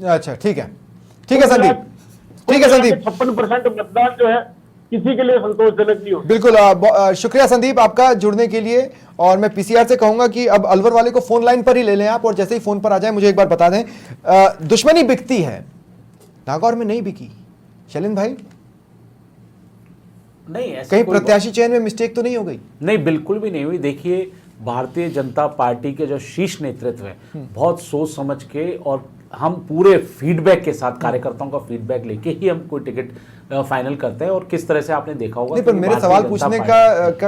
Speaker 1: अच्छा, ठीक है संदीप, ठीक है संदीप।
Speaker 8: 56% मतदान जो है किसी के लिए संतोषजनक नहीं हो।
Speaker 1: बिल्कुल, शुक्रिया संदीप आपका जुड़ने के लिए। और मैं पीसीआर से कहूंगा कि अब अलवर वाले को फोन लाइन पर ही ले लें आप, और जैसे ही फोन पर आ जाए मुझे एक बार बता दें। दुश्मनी बिकती है, नागौर में नहीं बिकी शैलेंद्र भाई?
Speaker 6: नहीं, ऐसा
Speaker 1: कहीं
Speaker 6: कोई
Speaker 1: प्रत्याशी चयन में मिस्टेक तो नहीं हो गई?
Speaker 6: नहीं, बिल्कुल भी नहीं हुई। देखिए, भारतीय जनता पार्टी के जो शीर्ष नेतृत्व है, बहुत सोच समझ के और हम पूरे फीडबैक के साथ, कार्यकर्ताओं का फीडबैक लेके ही हम कोई टिकट फाइनल करते हैं। और किस तरह से आपने देखा होगा,
Speaker 1: नहीं, पर मेरे सवाल पूछने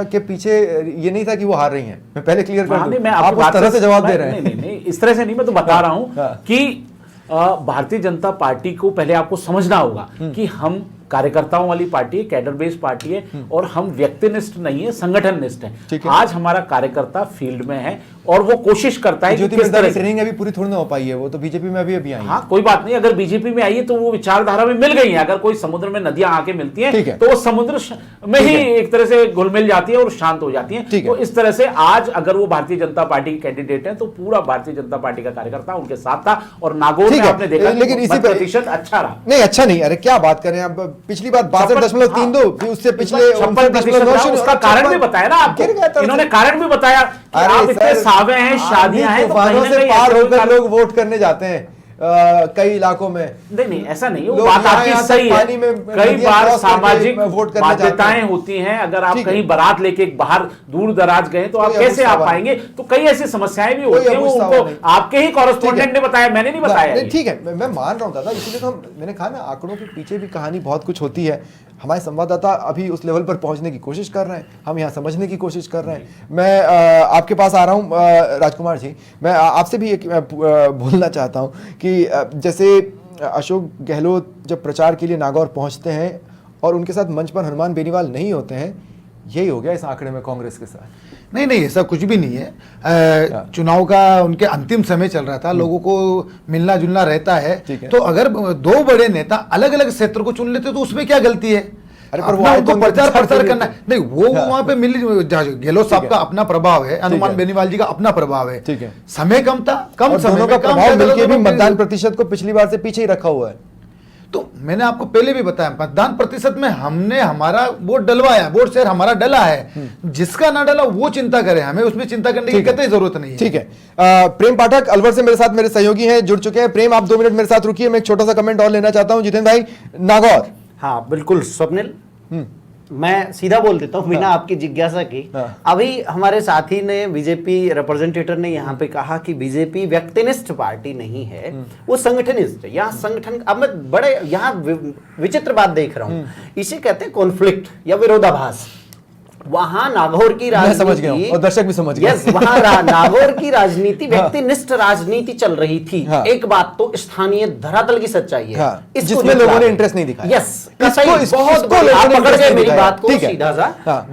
Speaker 1: के पीछे ये नहीं था कि वो हार रही हैं। मैं पहले क्लियर कर दूं,
Speaker 6: मैं
Speaker 1: आप उस तरह से जवाब दे रहे हैं।
Speaker 6: नहीं, इस तरह से नहीं, मैं तो बता रहा हूं
Speaker 1: हाँ।
Speaker 6: कि भारतीय जनता पार्टी को पहले आपको समझना होगा कि हम कार्यकर्ताओं वाली पार्टी है, कैडर बेस्ड पार्टी है, और हम व्यक्तिनिष्ठ नहीं है, संगठननिष्ठ
Speaker 1: ठीक
Speaker 6: है।
Speaker 1: है।
Speaker 6: आज हमारा कार्यकर्ता फील्ड में है और वो कोशिश करता है कि
Speaker 1: ज्योति
Speaker 6: किस
Speaker 1: मिर्धा
Speaker 6: तरह
Speaker 1: की
Speaker 6: से,
Speaker 1: ट्रेनिंग अभी पूरी थोड़ी ना हो पाई है, वो तो बीजेपी में अभी आई है।
Speaker 6: हाँ कोई बात नहीं, अगर बीजेपी में आई है तो वो विचारधारा में मिल गई है। अगर कोई समुद्र में नदियां आके मिलती
Speaker 1: ठीक है।
Speaker 6: हैं तो वो समुद्र में ही एक तरह से घुल मिल जाती है और शांत हो जाती है।
Speaker 1: ठीक है।
Speaker 6: तो इस तरह से आज अगर वो भारतीय जनता पार्टी के कैंडिडेट है तो पूरा भारतीय जनता पार्टी का कार्यकर्ता उनके साथ था, और नागौर में
Speaker 1: ठीक है,
Speaker 6: आपने देखा
Speaker 1: लेकिन इसी पे-
Speaker 6: प्रतिशत अच्छा रहा।
Speaker 1: नहीं अच्छा नहीं, अरे क्या बात करें आप, पिछली बार 62.32, फिर उससे पिछले
Speaker 6: 56% उसका कारण भी बताया ना
Speaker 1: गिर गया
Speaker 6: आपको,
Speaker 1: था।
Speaker 6: इन्होंने कारण भी बताया कि
Speaker 1: अरे
Speaker 6: आप इतने
Speaker 1: सर,
Speaker 6: सावे हैं, शादियां हैं, तो
Speaker 1: तूफानों
Speaker 6: कहीं ना
Speaker 1: से
Speaker 6: कहीं
Speaker 1: पार
Speaker 6: ऐसे कोई
Speaker 1: होकर
Speaker 6: कारण-
Speaker 1: लोग वोट करने जाते हैं कई इलाकों में।
Speaker 6: नहीं ऐसा नहीं है, वो
Speaker 1: लोग
Speaker 6: बात
Speaker 1: यहाँ-
Speaker 6: आपकी
Speaker 1: यहाँ
Speaker 6: सही
Speaker 1: तक पानी में
Speaker 6: है। कई
Speaker 1: नदियां
Speaker 6: बार
Speaker 1: क्रॉस करके
Speaker 6: सामाजिक
Speaker 1: वोट करने जाते
Speaker 6: बाध्यताएं
Speaker 1: हैं।
Speaker 6: होती हैं। अगर आप
Speaker 1: ठीक है।
Speaker 6: कहीं बारात लेके बाहर दूर दराज गए तो आप
Speaker 1: कोई
Speaker 6: कैसे
Speaker 1: अबूझ
Speaker 6: आप
Speaker 1: सवाल
Speaker 6: पाएंगे? तो कई ऐसी समस्याएं भी
Speaker 1: कोई
Speaker 6: होती हैं, वो
Speaker 1: अबूझ सवाल
Speaker 6: उनको
Speaker 1: नहीं।
Speaker 6: आपके ही कॉरेस्पॉन्डेंट ने बताया, मैंने नहीं बताया
Speaker 1: नहीं,
Speaker 6: ये।
Speaker 1: ठीक है, मैं मान रहा हूँ दादा, इसीलिए तो मैंने कहा ना, आंकड़ों के पीछे भी कहानी बहुत कुछ होती है। हमारे संवाददाता अभी उस लेवल पर पहुंचने की कोशिश कर रहे हैं, हम यहाँ समझने की कोशिश कर रहे हैं। मैं आपके पास आ रहा हूँ राजकुमार जी, मैं आपसे भी एक बोलना चाहता हूँ कि जैसे अशोक गहलोत जब प्रचार के लिए नागौर पहुंचते हैं और उनके साथ मंच पर हनुमान बेनीवाल नहीं होते हैं, यही हो गया इस आंकड़े में कांग्रेस के साथ।
Speaker 5: नहीं ऐसा कुछ भी नहीं है। चुनाव का उनके अंतिम समय चल रहा था, लोगों को मिलना जुलना रहता है,
Speaker 1: ठीक है।
Speaker 5: तो अगर दो बड़े नेता अलग अलग क्षेत्र को चुन लेते तो उसमें क्या गलती है?
Speaker 1: अरे पर वो
Speaker 5: अपना
Speaker 1: आए
Speaker 5: उनको
Speaker 1: तो
Speaker 5: प्रचार
Speaker 1: उनके
Speaker 5: प्रसार
Speaker 1: साथ
Speaker 5: करना है। नहीं वो
Speaker 1: हाँ।
Speaker 5: वहां पे गहलोत साहब का अपना प्रभाव है, हनुमान बेनीवाल जी का अपना प्रभाव है।
Speaker 1: ठीक है।
Speaker 5: समय कम था, कम
Speaker 1: और
Speaker 5: समय
Speaker 1: दोनों का
Speaker 5: में काम
Speaker 1: प्रभाव
Speaker 5: ज्यादा
Speaker 1: मिलके भी
Speaker 5: लोगों को-
Speaker 1: मतदान प्रतिशत को पिछली बार से पीछे ही रखा हुआ है।
Speaker 5: तो मैंने आपको पहले भी बताया, मतदान प्रतिशत में हमने हमारा वोट डलवाया, वोट शेयर हमारा डला है। जिसका ना डला वो चिंता करे, हमें उसमें चिंता करने की
Speaker 1: ठीक है।
Speaker 5: कतई जरूरत नहीं है।
Speaker 1: ठीक है, प्रेम पाठक अलवर से मेरे साथ मेरे सहयोगी हैं, जुड़ चुके हैं। प्रेम, आप 2 मिनट मेरे साथ रुकिए, मैं एक छोटा सा कमेंट और लेना चाहता हूं। जितेंद्र भाई, नागौर।
Speaker 2: हाँ बिल्कुल स्वप्निल, मैं सीधा बोल देता हूँ बिना आपकी जिज्ञासा की। अभी हमारे साथी ने, बीजेपी रिप्रेजेंटेटिव ने यहाँ पे कहा कि बीजेपी व्यक्तिनिष्ठ पार्टी नहीं है, वो संगठनिष्ठ है। यहाँ संगठन, अब मैं बड़े यहाँ विचित्र बात देख रहा हूँ, इसे कहते हैं कॉन्फ्लिक्ट या विरोधाभास। वहां नागौर की
Speaker 1: मैं समझ गया
Speaker 2: राजनीति,
Speaker 1: हूं, और दर्शक भी समझ गए।
Speaker 2: यस, वहां नागौर की राजनीति व्यक्तिनिष्ठ राजनीति चल रही थी।
Speaker 1: हाँ।
Speaker 2: एक बात तो स्थानीय धरातल की सच्चाई है,
Speaker 1: हाँ,
Speaker 2: इसको
Speaker 1: जिसमें
Speaker 2: झुठला
Speaker 1: लोगों ने
Speaker 2: दें।
Speaker 1: इंटरेस्ट नहीं दिखाया।
Speaker 2: यस,
Speaker 1: इसको
Speaker 2: बहुत
Speaker 1: लोगों ने
Speaker 2: आप पकड़
Speaker 1: इंटरेस्ट
Speaker 2: गए
Speaker 1: नहीं
Speaker 2: मेरी
Speaker 1: दिखाया।
Speaker 2: बात को
Speaker 1: ठीक है।
Speaker 2: सीधा सा।
Speaker 1: हाँ।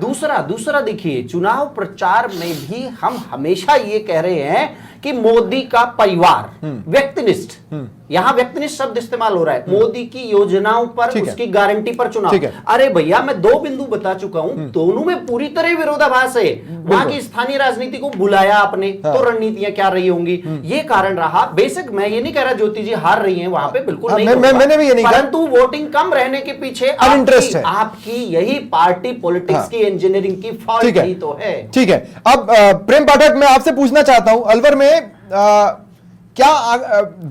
Speaker 2: दूसरा देखिए, चुनाव प्रचार में भी हम हमेशा ये कह रहे हैं कि मोदी का परिवार व्यक्तिनिष्ठ, यहां व्यक्तिनिष्ठ शब्द इस्तेमाल हो रहा है, मोदी की योजनाओं पर,
Speaker 1: ठीक है।
Speaker 2: उसकी गारंटी पर चुनाव।
Speaker 1: ठीक है।
Speaker 2: अरे भैया, मैं 2 बिंदु बता चुका हूं, दोनों में पूरी तरह विरोधाभास है। वहां की स्थानीय राजनीति को बुलाया आपने, तो रणनीतियां क्या रही होंगी, ये कारण रहा। बेशक मैं ये नहीं कह रहा ज्योति जी हार रही हैं वहां पे, बिल्कुल नहीं कहूंगा।
Speaker 1: मैंने भी ये नहीं कहा।
Speaker 2: परंतु वोटिंग कम रहने के पीछे
Speaker 1: अनइंटरेस्ट है।
Speaker 2: आपकी यही पार्टी पॉलिटिक्स
Speaker 1: हाँ।
Speaker 2: की इंजीनियरिंग की
Speaker 1: ठीक
Speaker 2: फॉल्ट
Speaker 1: है।
Speaker 2: ही तो है।
Speaker 1: ठीक है, अब प्रेम पाठक, मैं आपसे पूछना चाहता हूं, अलवर में क्या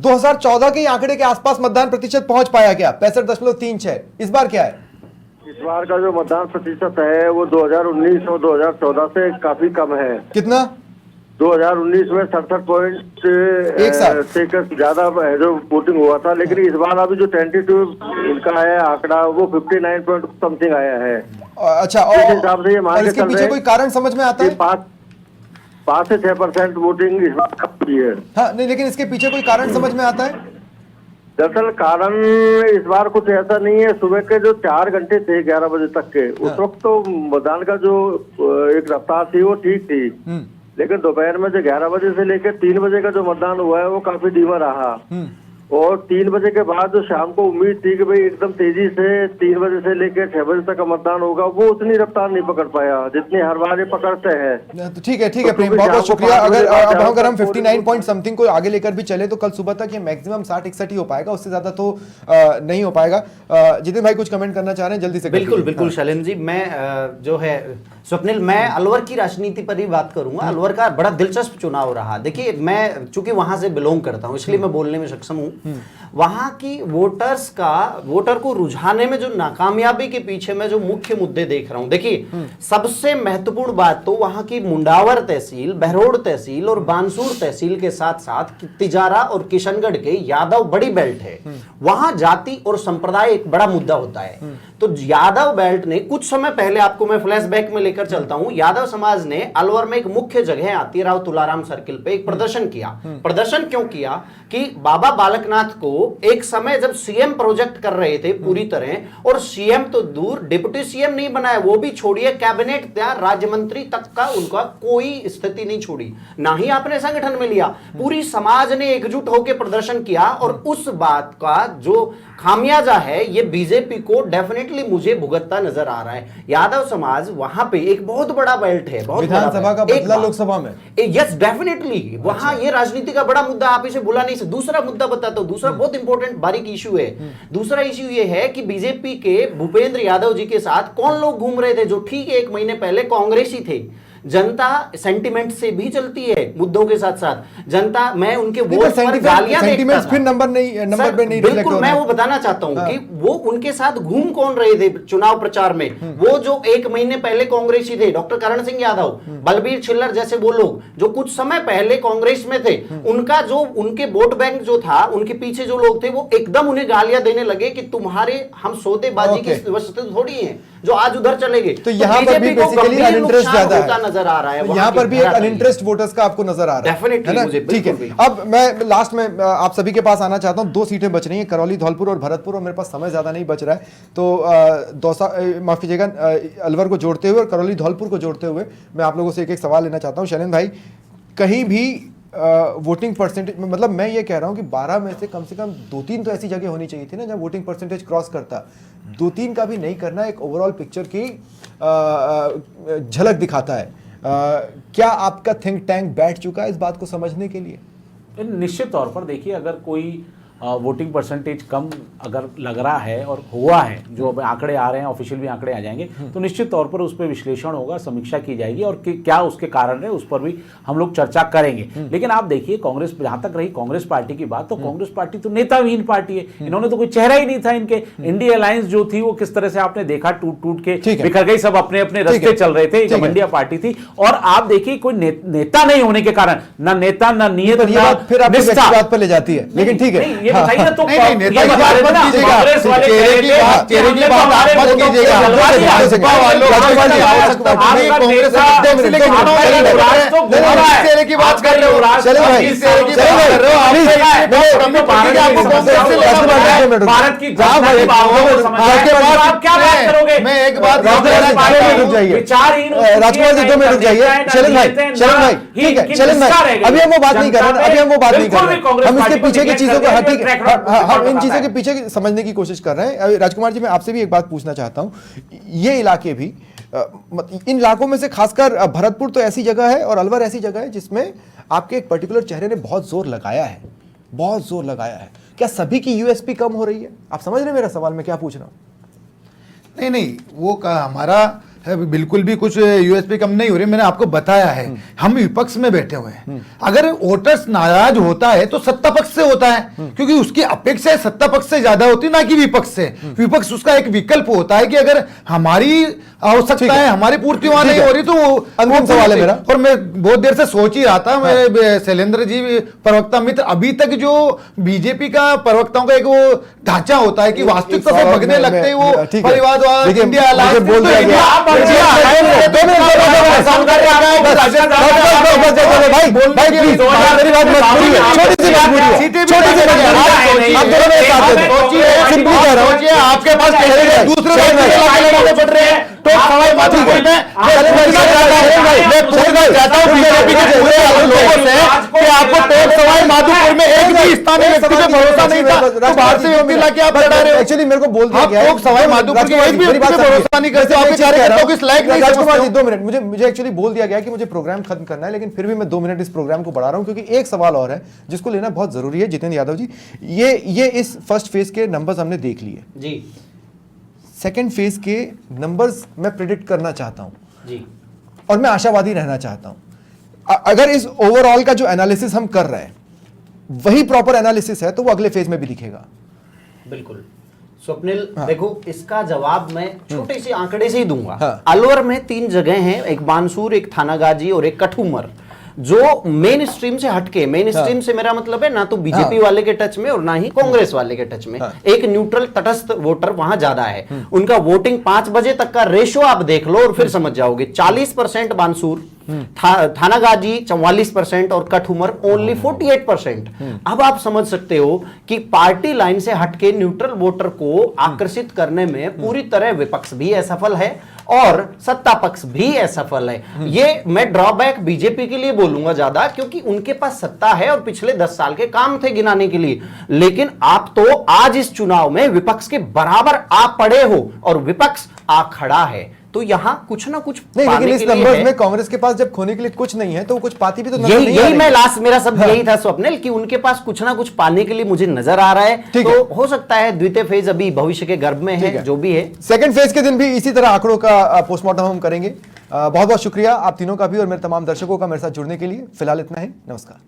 Speaker 1: 2014 के आंकड़े के आसपास मतदान प्रतिशत पहुंच पाया क्या? 65.36। इस बार क्या है?
Speaker 8: इस बार का जो मतदान प्रतिशत है वो 2019 और 2014 से काफी कम है।
Speaker 1: कितना?
Speaker 8: 2019 में 67 पॉइंट
Speaker 1: एक साथ
Speaker 8: से ज्यादा जो वोटिंग हुआ था, लेकिन इस बार अभी जो 22 इनका है आंकड़ा, वो 59 पॉइंट समथिंग आया है।
Speaker 1: अच्छा,
Speaker 8: इस हिसाब से ये मान
Speaker 1: और
Speaker 8: के
Speaker 1: इसके
Speaker 8: चल
Speaker 1: पीछे
Speaker 8: रहे
Speaker 1: कोई कारण समझ में आता है?
Speaker 8: 5 से 6% वोटिंग इस बार कम हुई है।
Speaker 1: हाँ नहीं, लेकिन इसके पीछे कोई कारण समझ में आता है?
Speaker 8: दरअसल कारण इस बार कुछ ऐसा नहीं है। सुबह के जो 4 घंटे थे 11 बजे तक के, उस वक्त तो मतदान का जो एक रफ्तार थी वो ठीक थी, लेकिन दोपहर में जो 11 बजे से लेकर 3 बजे का जो मतदान हुआ है वो काफी धीमा रहा। और 3 बजे के बाद जो शाम को उम्मीद थी कि भाई एकदम तेजी से 3 बजे से लेकर 6 बजे तक का मतदान होगा, वो उतनी रफ्तार नहीं पकड़ पाया जितनी हर बार ये पकड़ते हैं।
Speaker 1: तो ठीक है प्रेम,
Speaker 8: क्योंकि
Speaker 1: बहुत बहुत
Speaker 8: शाम को
Speaker 1: शुक्रिया।
Speaker 8: 5 बजे
Speaker 1: अगर
Speaker 8: बाद
Speaker 1: अब अगर हम
Speaker 8: तक
Speaker 1: 59 पॉइंट समथिंग को आगे लेकर भी चले तो कल सुबह तक ये मैक्सिमम 60-61 ही हो पाएगा, उससे ज्यादा तो नहीं हो पाएगा। जितेंद्र भाई कुछ कमेंट करना चाह रहे हैं, जल्दी से
Speaker 2: बिल्कुल
Speaker 1: कर
Speaker 2: बिल्कुल
Speaker 1: दीजिए।
Speaker 2: शैलेंद्र जी, मैं जो है स्वप्निल, मैं अलवर की राजनीति पर ही बात करूंगा। अलवर का बड़ा दिलचस्प चुनाव रहा। देखिए, मैं चूंकि वहां से बिलोंग करता हूं, इसलिए मैं बोलने में सक्षम हूं। वहां की वोटर को रुझाने में जो नाकामयाबी के पीछे मैं जो मुख्य मुद्दे देख रहा हूं, देखिए सबसे महत्वपूर्ण बात तो वहां की मुंडावर तहसील, बहरोड तहसील और बानसूर तहसील के साथ साथ तिजारा और किशनगढ़ के यादव बड़ी बेल्ट है। वहां जाति और संप्रदाय एक बड़ा मुद्दा होता है। तो यादव बेल्ट ने कुछ समय पहले, आपको मैं फ्लैशबैक में लेकर चलता हूं, यादव समाज ने अलवर में एक मुख्य जगह आती है राव तुलाराम सर्किल पे एक प्रदर्शन किया। प्रदर्शन क्यों किया कि बाबा बालक आदित्यनाथ को एक समय जब सीएम प्रोजेक्ट कर रहे थे पूरी तरह, और सीएम तो दूर, डिप्टी सीएम नहीं बनाया, वो भी छोड़िए, कैबिनेट त्या राज्य मंत्री तक का उनका कोई स्थिति नहीं छोड़ी, ना ही आपने संगठन में लिया। पूरी समाज ने एकजुट होकर प्रदर्शन किया, और उस बात का जो खामियाजा है ये बीजेपी को डेफिनेटली मुझे भुगतता नजर आ रहा है। यादव समाज वहां पे एक बहुत बड़ा बेल्ट है, बहुत
Speaker 1: विधानसभा का बदला लोकसभा में।
Speaker 2: यस डेफिनेटली, वहां ये राजनीति का बड़ा मुद्दा, आप इसे बुला नहीं सकते। दूसरा मुद्दा बताता हूं, दूसरा बहुत इंपॉर्टेंट बारीक इशू है। दूसरा इशू ये है कि बीजेपी के भूपेंद्र यादव जी के साथ कौन लोग घूम रहे थे जो ठीक 1 महीने पहले कांग्रेसी थे। जनता सेंटिमेंट से भी चलती है मुद्दों के साथ साथ। जनता, मैं उनके वोट पर गालियां देखता था,
Speaker 1: फिर नंबर पे नहीं रिफ्लेक्ट हो रहा।
Speaker 2: मैं वो बताना चाहता हूं कि वो उनके साथ घूम कौन रहे थे चुनाव प्रचार में। वो जो 1 महीने पहले कांग्रेसी थे, डॉक्टर करण सिंह यादव, बलबीर छिल्लर जैसे वो लोग जो कुछ समय पहले कांग्रेस में थे, उनका जो उनके वोट बैंक जो था, उनके पीछे जो लोग थे, वो एकदम उन्हें गालियां देने लगे कि तुम्हारे हम सौदेबाजी की वस्तु थोड़ी हैं जो आज उधर चले गए।
Speaker 1: तो यहाँ पर भी बेसिकली अनइंटरेस्ट ज्यादा है,
Speaker 2: नजर आ रहा है,
Speaker 1: यहाँ पर भी एक अनइंटरेस्ट वोटर्स का आपको नजर आ रहा है।
Speaker 2: डेफिनेटली,
Speaker 1: ठीक है। अब मैं लास्ट में आप सभी के पास आना चाहता हूं। 2 सीटें बच रही हैं, करौली, धौलपुर और भरतपुर, और मेरे पास समय ज्यादा नहीं बच रहा है, तो दौसा, माफ कीजिएगा, अलवर को जोड़ते हुए और करौली धौलपुर को जोड़ते हुए मैं आप लोगों से एक सवाल लेना चाहता हूं। शैलेंद्र भाई, कहीं भी वोटिंग परसेंटेज, मतलब मैं ये कह रहा हूं कि 12 में से कम 2-3 तो ऐसी जगह होनी चाहिए थी ना जब वोटिंग परसेंटेज क्रॉस करता। 2-3 का भी नहीं करना, एक ओवरऑल पिक्चर की झलक दिखाता है। क्या आपका थिंक टैंक बैठ चुका है इस बात को समझने के लिए?
Speaker 6: निश्चित तौर पर देखिए, अगर कोई वोटिंग परसेंटेज कम अगर लग रहा है और हुआ है, जो अब आंकड़े आ रहे हैं, ऑफिशियल भी आंकड़े आ जाएंगे, तो निश्चित तौर पर उस पर विश्लेषण होगा, समीक्षा की जाएगी, और क्या उसके कारण है उस पर भी हम लोग चर्चा करेंगे। लेकिन आप देखिए, कांग्रेस, जहां तक रही कांग्रेस पार्टी की बात, तो कांग्रेस पार्टी तो नेताविहीन पार्टी है। इन्होंने तो कोई चेहरा ही नहीं था इनके। इंडिया अलायंस जो थी वो किस तरह से आपने देखा, टूट टूट के बिखर गई, सब अपने अपने रास्ते चल रहे थे, इंडिया पार्टी थी। और आप देखिए, कोई नेता नहीं होने के कारण, ना नेता, ना नियत,
Speaker 1: फिर आप बात पर ले जाती है। लेकिन ठीक है,
Speaker 6: ये बताइए ना, तो
Speaker 1: कांग्रेस वाले चेहरे की बात आप मत कीजिएगा। चेहरे की बात कर रहे हो,
Speaker 6: भारत की क्या बात करोगे?
Speaker 1: मैं एक बात रुक जाइए, राजकुमार जी 2 मिनट रुक जाइए। शैलेंद्र भाई ठीक है, शैलेंद्र भाई अभी हम वो बात नहीं कर रहे, अभी हम वो बात नहीं कर रहे, हम इसके पीछे की चीजों को, हम इन चीजों के पीछे समझने की कोशिश कर रहे हैं। राजकुमार जी, मैं आपसे भी एक बात पूछना चाहता हूं। ये इलाके भी, इन इलाकों में से खासकर भरतपुर तो ऐसी जगह है और अलवर ऐसी जगह है जिसमें आपके एक पर्टिकुलर चेहरे ने बहुत जोर लगाया है, बहुत जोर लगाया है। क्या सभी की यूएसपी कम हो रही है? आप समझ रहे हैं मेरा सवाल मैं क्या पूछ रहा हूं?
Speaker 5: नहीं, वो हमारा बिल्कुल भी कुछ यूएसपी कम नहीं हो रही। मैंने आपको बताया है, हम विपक्ष में बैठे हुए हैं। अगर वोटर्स नाराज होता है तो सत्ता पक्ष से होता है, क्योंकि उसकी अपेक्षा सत्ता पक्ष से ज्यादा होती है, ना कि विपक्ष से। विपक्ष उसका एक विकल्प होता है कि अगर हमारी आवश्यकता है, हमारी पूर्ति वहां नहीं हो रही, तो
Speaker 1: अंतिम सवाल है मेरा।
Speaker 5: और मैं बहुत देर से सोच ही रहा था, मैं शैलेंद्र जी प्रवक्ता मित्र, अभी तक जो बीजेपी का प्रवक्ताओं का एक वो ढांचा होता है कि वास्तविकता से भगने लगते हैं, वो परिवारवाद, इंडिया अलायंस, आपके पास दूसरे पड़ रहे हैं। तो सवाई माधोपुर में आपको टोक सवाई माधोपुर में एक भी स्थानीय व्यक्ति पे भरोसा नहीं था, तो बाहर से व्यक्ति लाके आप बता रहे हो।
Speaker 1: एक्चुअली मेरे को बोल दिया गया
Speaker 5: है, सवाई माधोपुर के एक भी व्यक्ति पे भरोसा नहीं करते, आपके कार्यकर्ताओं को इस लायक नहीं समझते।
Speaker 1: राजकुमार जी 2 मिनट, मुझे एक्चुअली बोल दिया गया कि मुझे प्रोग्राम खत्म करना है, लेकिन फिर भी मैं 2 मिनट इस प्रोग्राम को बढ़ा रहा हूं क्योंकि एक सवाल और है जिसको लेना बहुत जरूरी है। जितेंद्र यादव जी, ये इस फर्स्ट फेज के नंबर्स हमने देख लिए
Speaker 2: जी।
Speaker 1: सेकेंड फेज के नंबर्स मैं प्रेडिक्ट करना चाहता हूं
Speaker 2: जी,
Speaker 1: और मैं आशावादी रहना चाहता हूं। अगर इस ओवरऑल का जो एनालिसिस हम कर रहे हैं वही प्रॉपर एनालिसिस है तो वो अगले फेज में भी दिखेगा।
Speaker 2: बिल्कुल स्वप्निल, देखो इसका जवाब मैं छोटे से आंकड़े से ही दूंगा।
Speaker 1: हाँ।
Speaker 2: अलवर में 3 जगह हैं, एक बानसूर, एक थानागाजी और एक कठुमर, जो मेन स्ट्रीम से हटके, मेन स्ट्रीम से मेरा मतलब है ना तो बीजेपी वाले के टच में और ना ही कांग्रेस वाले के टच में, एक न्यूट्रल तटस्थ वोटर वहां ज्यादा है। उनका वोटिंग 5 बजे तक का रेशो आप देख लो और फिर समझ जाओगे। 40% बानसूर, थानागाजी 44% और कठुमर ओनली 48%। अब आप समझ सकते हो कि पार्टी लाइन से हटके न्यूट्रल वोटर को आकर्षित करने में पूरी तरह विपक्ष भी असफल है और सत्ता पक्ष भी असफल है। ये मैं ड्रॉबैक बीजेपी के लिए बोलूंगा ज्यादा, क्योंकि उनके पास सत्ता है और पिछले 10 साल के काम थे गिनाने के लिए। लेकिन आप तो आज इस चुनाव में विपक्ष के बराबर आप पड़े हो और विपक्ष आ खड़ा है, तो यहां कुछ ना कुछ
Speaker 1: नहीं,
Speaker 2: पाने
Speaker 1: लेकिन इस
Speaker 2: के लिए
Speaker 1: नंबर्स
Speaker 2: है।
Speaker 1: में कांग्रेस के पास जब खोने के लिए कुछ नहीं है तो वो कुछ पाती भी तो नजर
Speaker 2: यही
Speaker 1: नहीं आ
Speaker 2: यही
Speaker 1: रही।
Speaker 2: मैं लास्ट मेरा शब्द यही था स्वप्निल, कि उनके पास कुछ ना कुछ पाने के लिए मुझे नजर आ रहा है।
Speaker 1: ठीक
Speaker 2: तो
Speaker 1: है।
Speaker 2: हो सकता है द्वितीय फेज अभी भविष्य के गर्भ में है, जो भी है।
Speaker 1: सेकंड फेज के दिन भी इसी तरह आंकड़ों का पोस्टमार्टम हम करेंगे। बहुत बहुत शुक्रिया आप तीनों का भी और मेरे तमाम दर्शकों का मेरे साथ जुड़ने के लिए। फिलहाल इतना ही, नमस्कार।